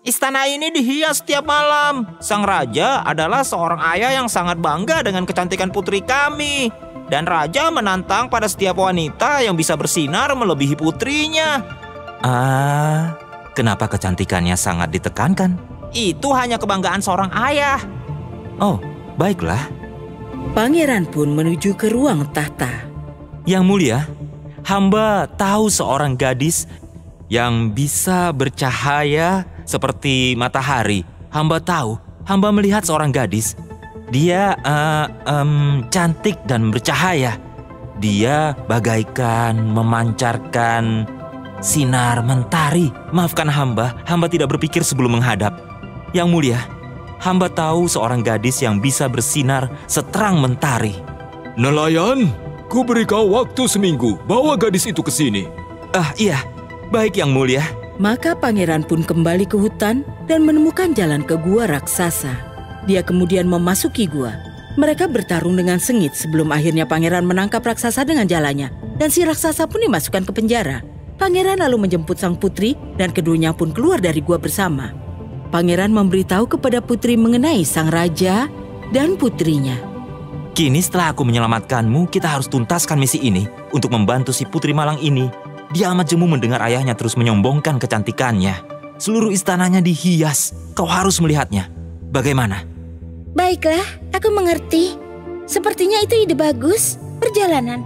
Istana ini dihias setiap malam. Sang raja adalah seorang ayah yang sangat bangga dengan kecantikan putri kami. Dan raja menantang pada setiap wanita yang bisa bersinar melebihi putrinya. Kenapa kecantikannya sangat ditekankan? Itu hanya kebanggaan seorang ayah. Oh, baiklah. Pangeran pun menuju ke ruang tahta. Yang mulia, hamba tahu seorang gadis yang bisa bercahaya seperti matahari. Hamba tahu, hamba melihat seorang gadis. Dia cantik dan bercahaya. Dia bagaikan memancarkan sinar mentari. Maafkan hamba tidak berpikir sebelum menghadap. Yang mulia, hamba tahu seorang gadis yang bisa bersinar seterang mentari. Nelayan, ku beri kau waktu seminggu. Bawa gadis itu ke sini. Iya, baik yang mulia. Maka pangeran pun kembali ke hutan dan menemukan jalan ke gua raksasa. Dia kemudian memasuki gua. Mereka bertarung dengan sengit sebelum akhirnya pangeran menangkap raksasa dengan jalannya. Dan si raksasa pun dimasukkan ke penjara. Pangeran lalu menjemput sang putri dan keduanya pun keluar dari gua bersama. Pangeran memberitahu kepada putri mengenai sang raja dan putrinya. Kini setelah aku menyelamatkanmu, kita harus tuntaskan misi ini untuk membantu si putri malang ini. Dia amat jemu mendengar ayahnya terus menyombongkan kecantikannya. Seluruh istananya dihias. Kau harus melihatnya. Bagaimana? Baiklah, aku mengerti. Sepertinya itu ide bagus. Perjalanan.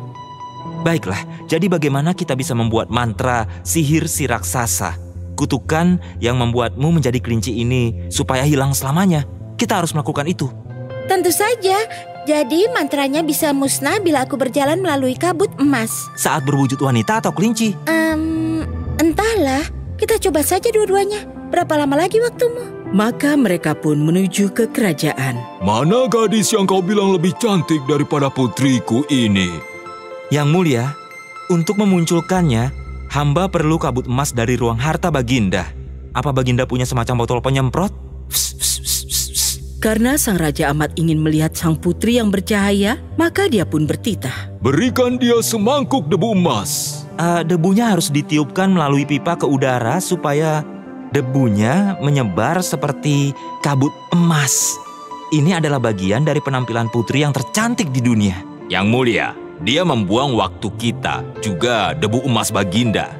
Baiklah, jadi bagaimana kita bisa membuat mantra sihir si raksasa? Kutukan yang membuatmu menjadi kelinci ini supaya hilang selamanya. Kita harus melakukan itu. Tentu saja. Jadi mantranya bisa musnah bila aku berjalan melalui kabut emas. Saat berwujud wanita atau kelinci? Entahlah. Kita coba saja dua-duanya. Berapa lama lagi waktumu? Maka mereka pun menuju ke kerajaan. Mana gadis yang kau bilang lebih cantik daripada putriku ini? Yang mulia, untuk memunculkannya, hamba perlu kabut emas dari ruang harta Baginda. Apa Baginda punya semacam botol penyemprot? Karena sang raja amat ingin melihat sang putri yang bercahaya, maka dia pun bertitah. Berikan dia semangkuk debu emas. Debunya harus ditiupkan melalui pipa ke udara supaya debunya menyebar seperti kabut emas. Ini adalah bagian dari penampilan putri yang tercantik di dunia. Yang mulia, dia membuang waktu kita, juga debu emas Baginda.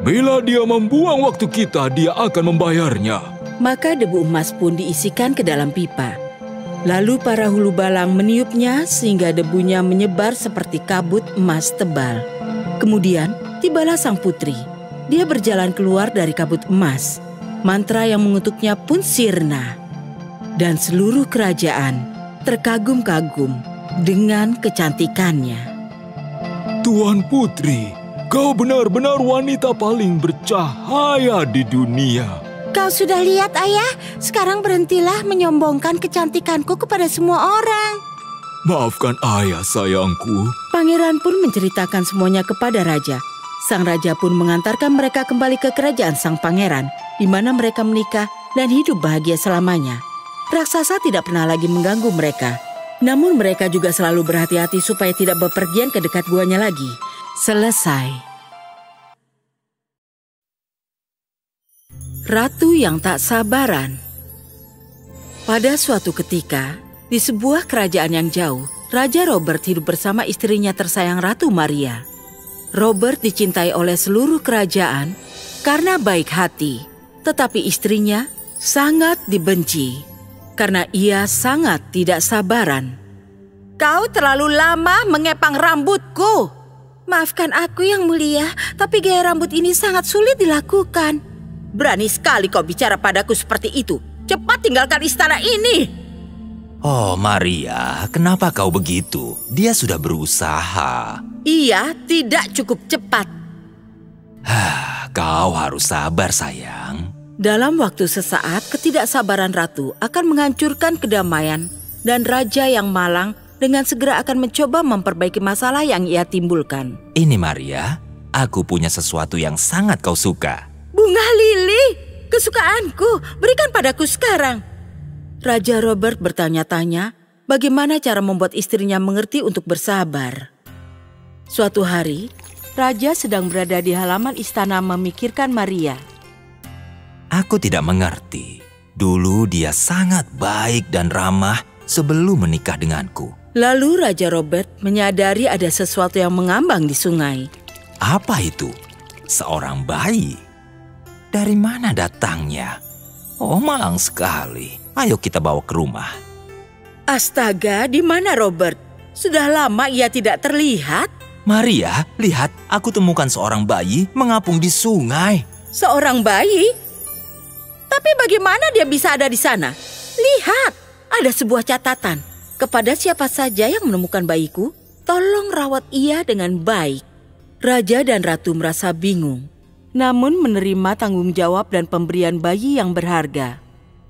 Bila dia membuang waktu kita, dia akan membayarnya. Maka debu emas pun diisikan ke dalam pipa. Lalu para hulu balang meniupnya sehingga debunya menyebar seperti kabut emas tebal. Kemudian tibalah sang putri. Dia berjalan keluar dari kabut emas. Mantra yang mengutuknya pun sirna. Dan seluruh kerajaan terkagum-kagum dengan kecantikannya. Tuan Putri, kau benar-benar wanita paling bercahaya di dunia. Kau sudah lihat, Ayah? Sekarang berhentilah menyombongkan kecantikanku kepada semua orang. Maafkan ayah, sayangku. Pangeran pun menceritakan semuanya kepada raja. Sang raja pun mengantarkan mereka kembali ke kerajaan sang pangeran, di mana mereka menikah dan hidup bahagia selamanya. Raksasa tidak pernah lagi mengganggu mereka. Namun mereka juga selalu berhati-hati supaya tidak bepergian ke dekat guanya lagi. Selesai. Ratu yang tak sabaran. Pada suatu ketika, di sebuah kerajaan yang jauh, Raja Robert hidup bersama istrinya tersayang Ratu Maria. Robert dicintai oleh seluruh kerajaan karena baik hati, tetapi istrinya sangat dibenci karena ia sangat tidak sabaran. Kau terlalu lama mengepang rambutku. Maafkan aku yang mulia, tapi gaya rambut ini sangat sulit dilakukan. Berani sekali kau bicara padaku seperti itu. Cepat tinggalkan istana ini. Oh Maria, kenapa kau begitu? Dia sudah berusaha. Ia tidak cukup cepat. Kau harus sabar sayang. Dalam waktu sesaat, ketidaksabaran ratu akan menghancurkan kedamaian dan raja yang malang dengan segera akan mencoba memperbaiki masalah yang ia timbulkan. Ini Maria, aku punya sesuatu yang sangat kau suka. Bunga lili, kesukaanku, berikan padaku sekarang. Raja Robert bertanya-tanya bagaimana cara membuat istrinya mengerti untuk bersabar. Suatu hari, Raja sedang berada di halaman istana memikirkan Maria. Aku tidak mengerti. Dulu dia sangat baik dan ramah sebelum menikah denganku. Lalu Raja Robert menyadari ada sesuatu yang mengambang di sungai. Apa itu? Seorang bayi? Dari mana datangnya? Oh, malang sekali. Ayo kita bawa ke rumah. Astaga, di mana Robert? Sudah lama ia tidak terlihat. Maria, lihat, aku temukan seorang bayi mengapung di sungai. Seorang bayi? Tapi bagaimana dia bisa ada di sana? Lihat, ada sebuah catatan. Kepada siapa saja yang menemukan bayiku, tolong rawat ia dengan baik. Raja dan Ratu merasa bingung, namun menerima tanggung jawab dan pemberian bayi yang berharga.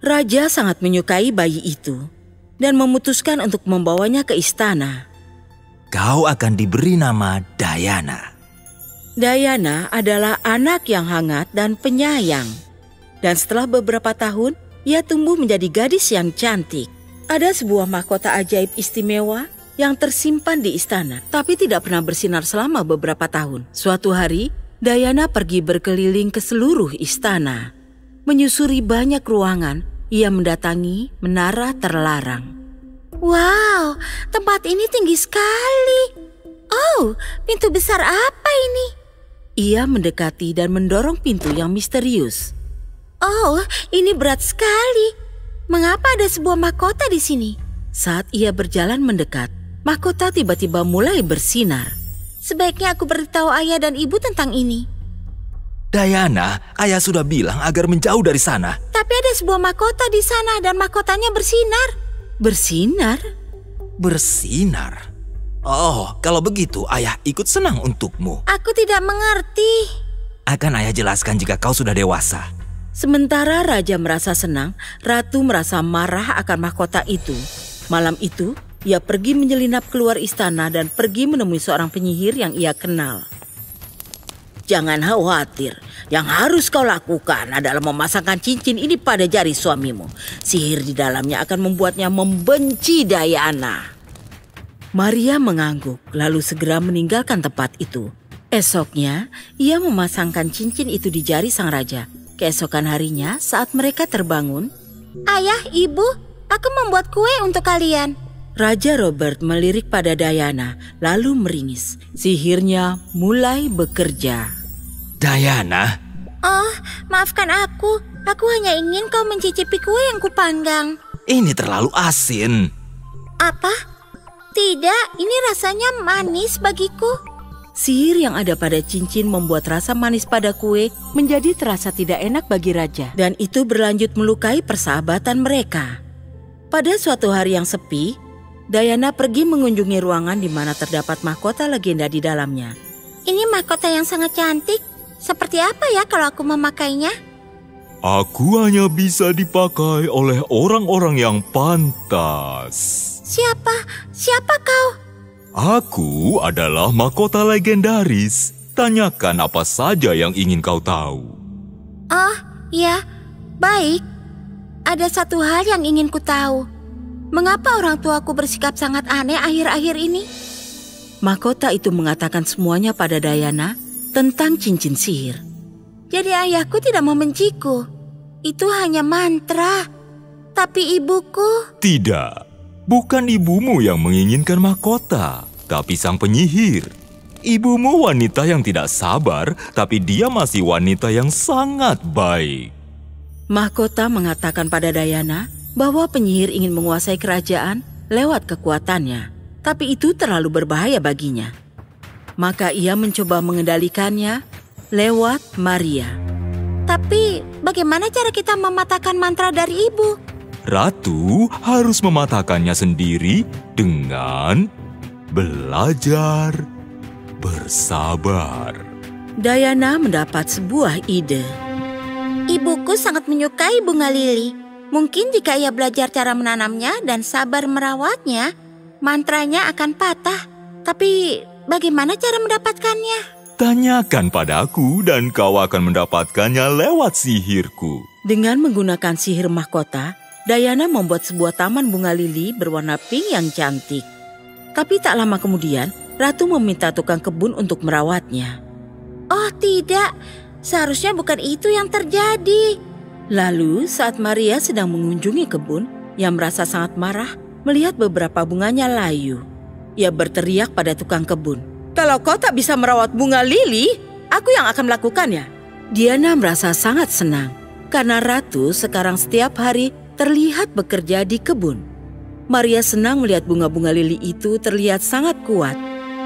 Raja sangat menyukai bayi itu dan memutuskan untuk membawanya ke istana. Kau akan diberi nama Diana. Diana adalah anak yang hangat dan penyayang. Dan setelah beberapa tahun, ia tumbuh menjadi gadis yang cantik. Ada sebuah mahkota ajaib istimewa yang tersimpan di istana, tapi tidak pernah bersinar selama beberapa tahun. Suatu hari, Diana pergi berkeliling ke seluruh istana. Menyusuri banyak ruangan, ia mendatangi menara terlarang. Wow, tempat ini tinggi sekali. Oh, pintu besar apa ini? Ia mendekati dan mendorong pintu yang misterius. Oh, ini berat sekali. Mengapa ada sebuah mahkota di sini? Saat ia berjalan mendekat, mahkota tiba-tiba mulai bersinar. Sebaiknya aku beritahu ayah dan ibu tentang ini. Diana, ayah sudah bilang agar menjauh dari sana. Tapi ada sebuah mahkota di sana dan mahkotanya bersinar. Bersinar? Bersinar? Oh, kalau begitu ayah ikut senang untukmu. Aku tidak mengerti. Akan ayah jelaskan jika kau sudah dewasa. Sementara Raja merasa senang, Ratu merasa marah akan mahkota itu. Malam itu, ia pergi menyelinap keluar istana dan pergi menemui seorang penyihir yang ia kenal. Jangan khawatir, yang harus kau lakukan adalah memasangkan cincin ini pada jari suamimu. Sihir di dalamnya akan membuatnya membenci Diana. Maria mengangguk, lalu segera meninggalkan tempat itu. Esoknya, ia memasangkan cincin itu di jari sang raja. Keesokan harinya, saat mereka terbangun, Ayah, ibu, aku membuat kue untuk kalian. Raja Robert melirik pada Diana, lalu meringis. Sihirnya mulai bekerja. Diana? Oh, maafkan aku. Aku hanya ingin kau mencicipi kue yang kupanggang. Ini terlalu asin. Apa? Tidak, ini rasanya manis bagiku. Sihir yang ada pada cincin membuat rasa manis pada kue menjadi terasa tidak enak bagi raja. Dan itu berlanjut melukai persahabatan mereka. Pada suatu hari yang sepi, Diana pergi mengunjungi ruangan di mana terdapat mahkota legenda di dalamnya. Ini mahkota yang sangat cantik. Seperti apa ya kalau aku memakainya? Aku hanya bisa dipakai oleh orang-orang yang pantas. Siapa kau? Aku adalah mahkota legendaris. Tanyakan apa saja yang ingin kau tahu. Oh, ya, baik. Ada satu hal yang ingin ku tahu. Mengapa orang tuaku bersikap sangat aneh akhir-akhir ini? Mahkota itu mengatakan semuanya pada Diana tentang cincin sihir. Jadi ayahku tidak membenciku. Itu hanya mantra. Tapi ibuku... Tidak. Bukan ibumu yang menginginkan mahkota, tapi sang penyihir. Ibumu wanita yang tidak sabar, tapi dia masih wanita yang sangat baik. Mahkota mengatakan pada Diana bahwa penyihir ingin menguasai kerajaan lewat kekuatannya, tapi itu terlalu berbahaya baginya. Maka ia mencoba mengendalikannya lewat Maria. Tapi bagaimana cara kita mematahkan mantra dari ibu? Ratu harus mematahkannya sendiri dengan belajar bersabar. Diana mendapat sebuah ide. Ibuku sangat menyukai bunga lili. Mungkin jika ia belajar cara menanamnya dan sabar merawatnya, mantranya akan patah. Tapi bagaimana cara mendapatkannya? Tanyakan padaku dan kau akan mendapatkannya lewat sihirku. Dengan menggunakan sihir mahkota, Diana membuat sebuah taman bunga lili berwarna pink yang cantik. Tapi tak lama kemudian, Ratu meminta tukang kebun untuk merawatnya. Oh tidak, seharusnya bukan itu yang terjadi. Lalu saat Maria sedang mengunjungi kebun, ia merasa sangat marah melihat beberapa bunganya layu. Ia berteriak pada tukang kebun, "Kalau kau tak bisa merawat bunga lili, aku yang akan melakukannya." Diana merasa sangat senang karena Ratu sekarang setiap hari terlihat bekerja di kebun. Maria senang melihat bunga-bunga lili itu terlihat sangat kuat,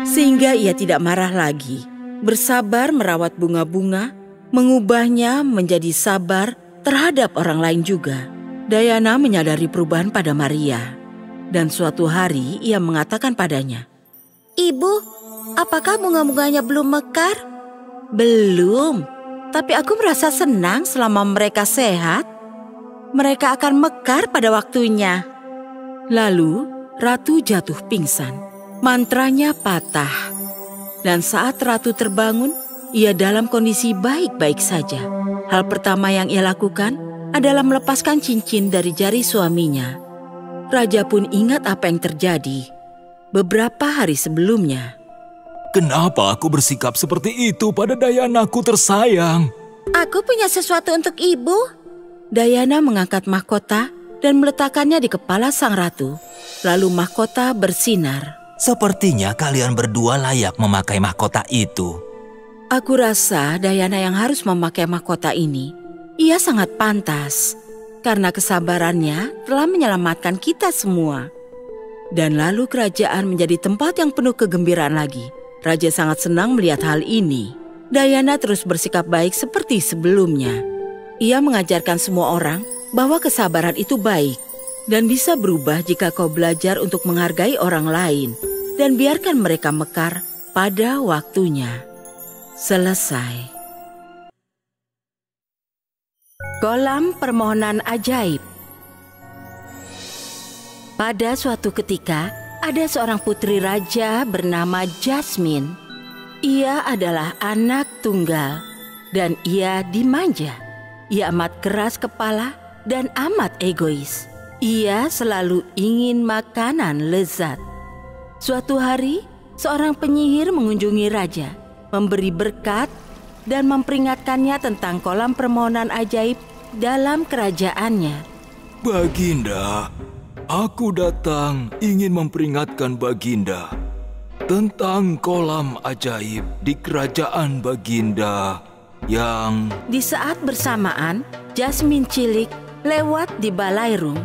sehingga ia tidak marah lagi. Bersabar merawat bunga-bunga, mengubahnya menjadi sabar terhadap orang lain juga. Diana menyadari perubahan pada Maria. Dan suatu hari ia mengatakan padanya, "Ibu, apakah bunga-bunganya belum mekar?" "Belum, tapi aku merasa senang selama mereka sehat. Mereka akan mekar pada waktunya." Lalu Ratu jatuh pingsan. Mantranya patah. Dan saat Ratu terbangun, ia dalam kondisi baik-baik saja. Hal pertama yang ia lakukan adalah melepaskan cincin dari jari suaminya. Raja pun ingat apa yang terjadi beberapa hari sebelumnya. Kenapa aku bersikap seperti itu pada Dianaku tersayang? "Aku punya sesuatu untuk ibu." Diana mengangkat mahkota dan meletakkannya di kepala sang ratu. Lalu mahkota bersinar. Sepertinya kalian berdua layak memakai mahkota itu. Aku rasa Diana yang harus memakai mahkota ini. Ia sangat pantas karena kesabarannya telah menyelamatkan kita semua. Dan lalu kerajaan menjadi tempat yang penuh kegembiraan lagi. Raja sangat senang melihat hal ini. Diana terus bersikap baik seperti sebelumnya. Ia mengajarkan semua orang bahwa kesabaran itu baik dan bisa berubah jika kau belajar untuk menghargai orang lain dan biarkan mereka mekar pada waktunya. Selesai. Kolam permohonan ajaib. Pada suatu ketika, ada seorang putri raja bernama Jasmine. Ia adalah anak tunggal dan ia dimanja. Ia amat keras kepala dan amat egois. Ia selalu ingin makanan lezat. Suatu hari, seorang penyihir mengunjungi raja, memberi berkat dan memperingatkannya tentang kolam permohonan ajaib dalam kerajaannya. Baginda, aku datang ingin memperingatkan Baginda tentang kolam ajaib di kerajaan Baginda yang... Di saat bersamaan, Jasmine cilik lewat di balairung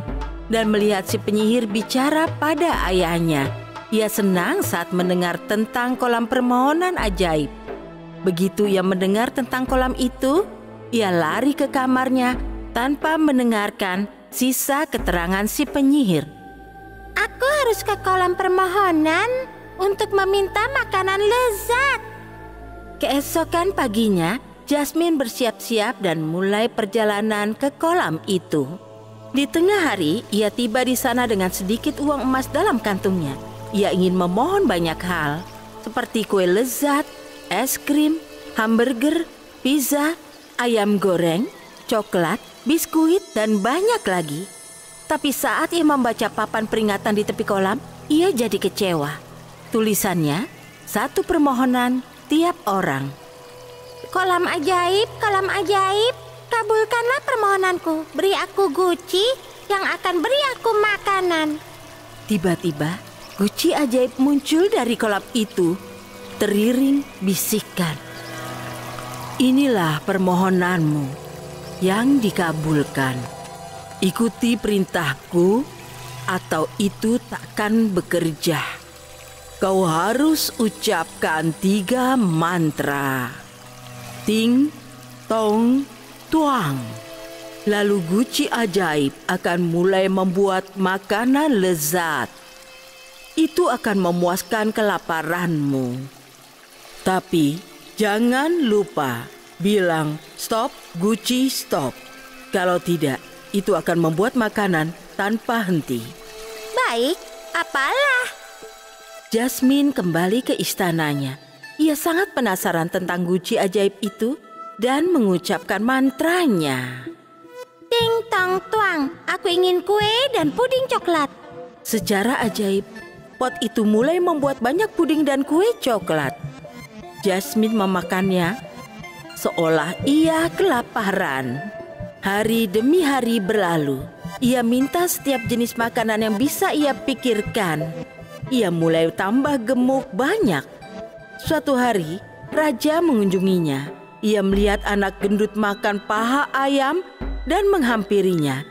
dan melihat si penyihir bicara pada ayahnya. Ia senang saat mendengar tentang kolam permohonan ajaib. Begitu ia mendengar tentang kolam itu, ia lari ke kamarnya tanpa mendengarkan sisa keterangan si penyihir. Aku harus ke kolam permohonan untuk meminta makanan lezat. Keesokan paginya, Jasmine bersiap-siap dan mulai perjalanan ke kolam itu. Di tengah hari, ia tiba di sana dengan sedikit uang emas dalam kantungnya. Ia ingin memohon banyak hal, seperti kue lezat, es krim, hamburger, pizza, ayam goreng, coklat, biskuit, dan banyak lagi. Tapi saat ia membaca papan peringatan di tepi kolam, ia jadi kecewa. Tulisannya, satu permohonan tiap orang. Kolam ajaib, kabulkanlah permohonanku. Beri aku guci yang akan beri aku makanan. Tiba-tiba, guci ajaib muncul dari kolam itu, teriring bisikan. Inilah permohonanmu yang dikabulkan. Ikuti perintahku atau itu takkan bekerja. Kau harus ucapkan 3 mantra. Ting, tong, tuang. Lalu guci ajaib akan mulai membuat makanan lezat. Itu akan memuaskan kelaparanmu. Tapi jangan lupa bilang stop, guci stop. Kalau tidak, itu akan membuat makanan tanpa henti. Baik, apalah? Jasmine kembali ke istananya. Ia sangat penasaran tentang guci ajaib itu dan mengucapkan mantranya. Ting tong tuang, aku ingin kue dan puding coklat. Secara ajaib, pot itu mulai membuat banyak puding dan kue coklat. Jasmine memakannya seolah ia kelaparan. Hari demi hari berlalu. Ia minta setiap jenis makanan yang bisa ia pikirkan. Ia mulai tambah gemuk banyak. Suatu hari, raja mengunjunginya. Ia melihat anak gendut makan paha ayam dan menghampirinya.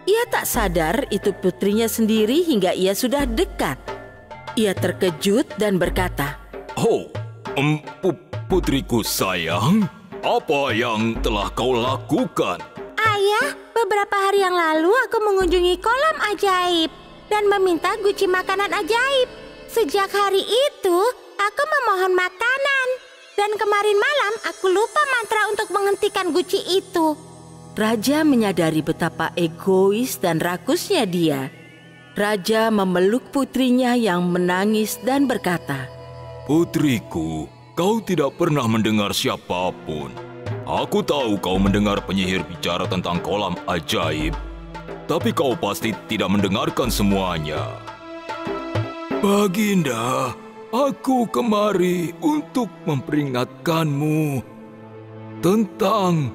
Ia tak sadar itu putrinya sendiri hingga ia sudah dekat. Ia terkejut dan berkata, "Oh, putriku sayang, apa yang telah kau lakukan?" Ayah, beberapa hari yang lalu aku mengunjungi kolam ajaib dan meminta guci makanan ajaib. Sejak hari itu, aku memohon makanan. Dan kemarin malam aku lupa mantra untuk menghentikan guci itu. Raja menyadari betapa egois dan rakusnya dia. Raja memeluk putrinya yang menangis dan berkata, "Putriku, kau tidak pernah mendengar siapapun. Aku tahu kau mendengar penyihir bicara tentang kolam ajaib, tapi kau pasti tidak mendengarkan semuanya. Baginda, aku kemari untuk memperingatkanmu tentang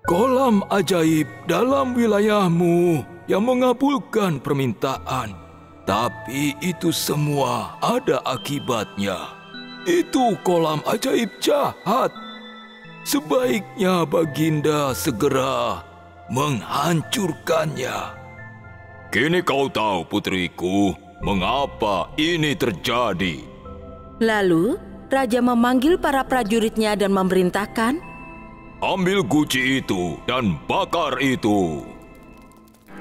kolam ajaib dalam wilayahmu yang mengabulkan permintaan. Tapi itu semua ada akibatnya. Itu kolam ajaib jahat. Sebaiknya Baginda segera menghancurkannya." Kini kau tahu, putriku, mengapa ini terjadi. Lalu, raja memanggil para prajuritnya dan memerintahkan, "Ambil guci itu dan bakar itu."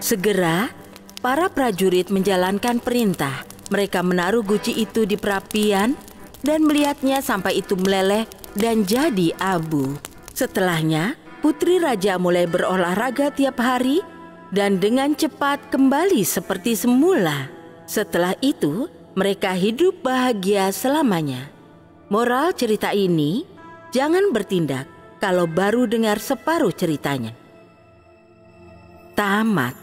Segera, para prajurit menjalankan perintah. Mereka menaruh guci itu di perapian dan melihatnya sampai itu meleleh dan jadi abu. Setelahnya, putri raja mulai berolahraga tiap hari dan dengan cepat kembali seperti semula. Setelah itu, mereka hidup bahagia selamanya. Moral cerita ini, jangan bertindak kalau baru dengar separuh ceritanya. Tamat.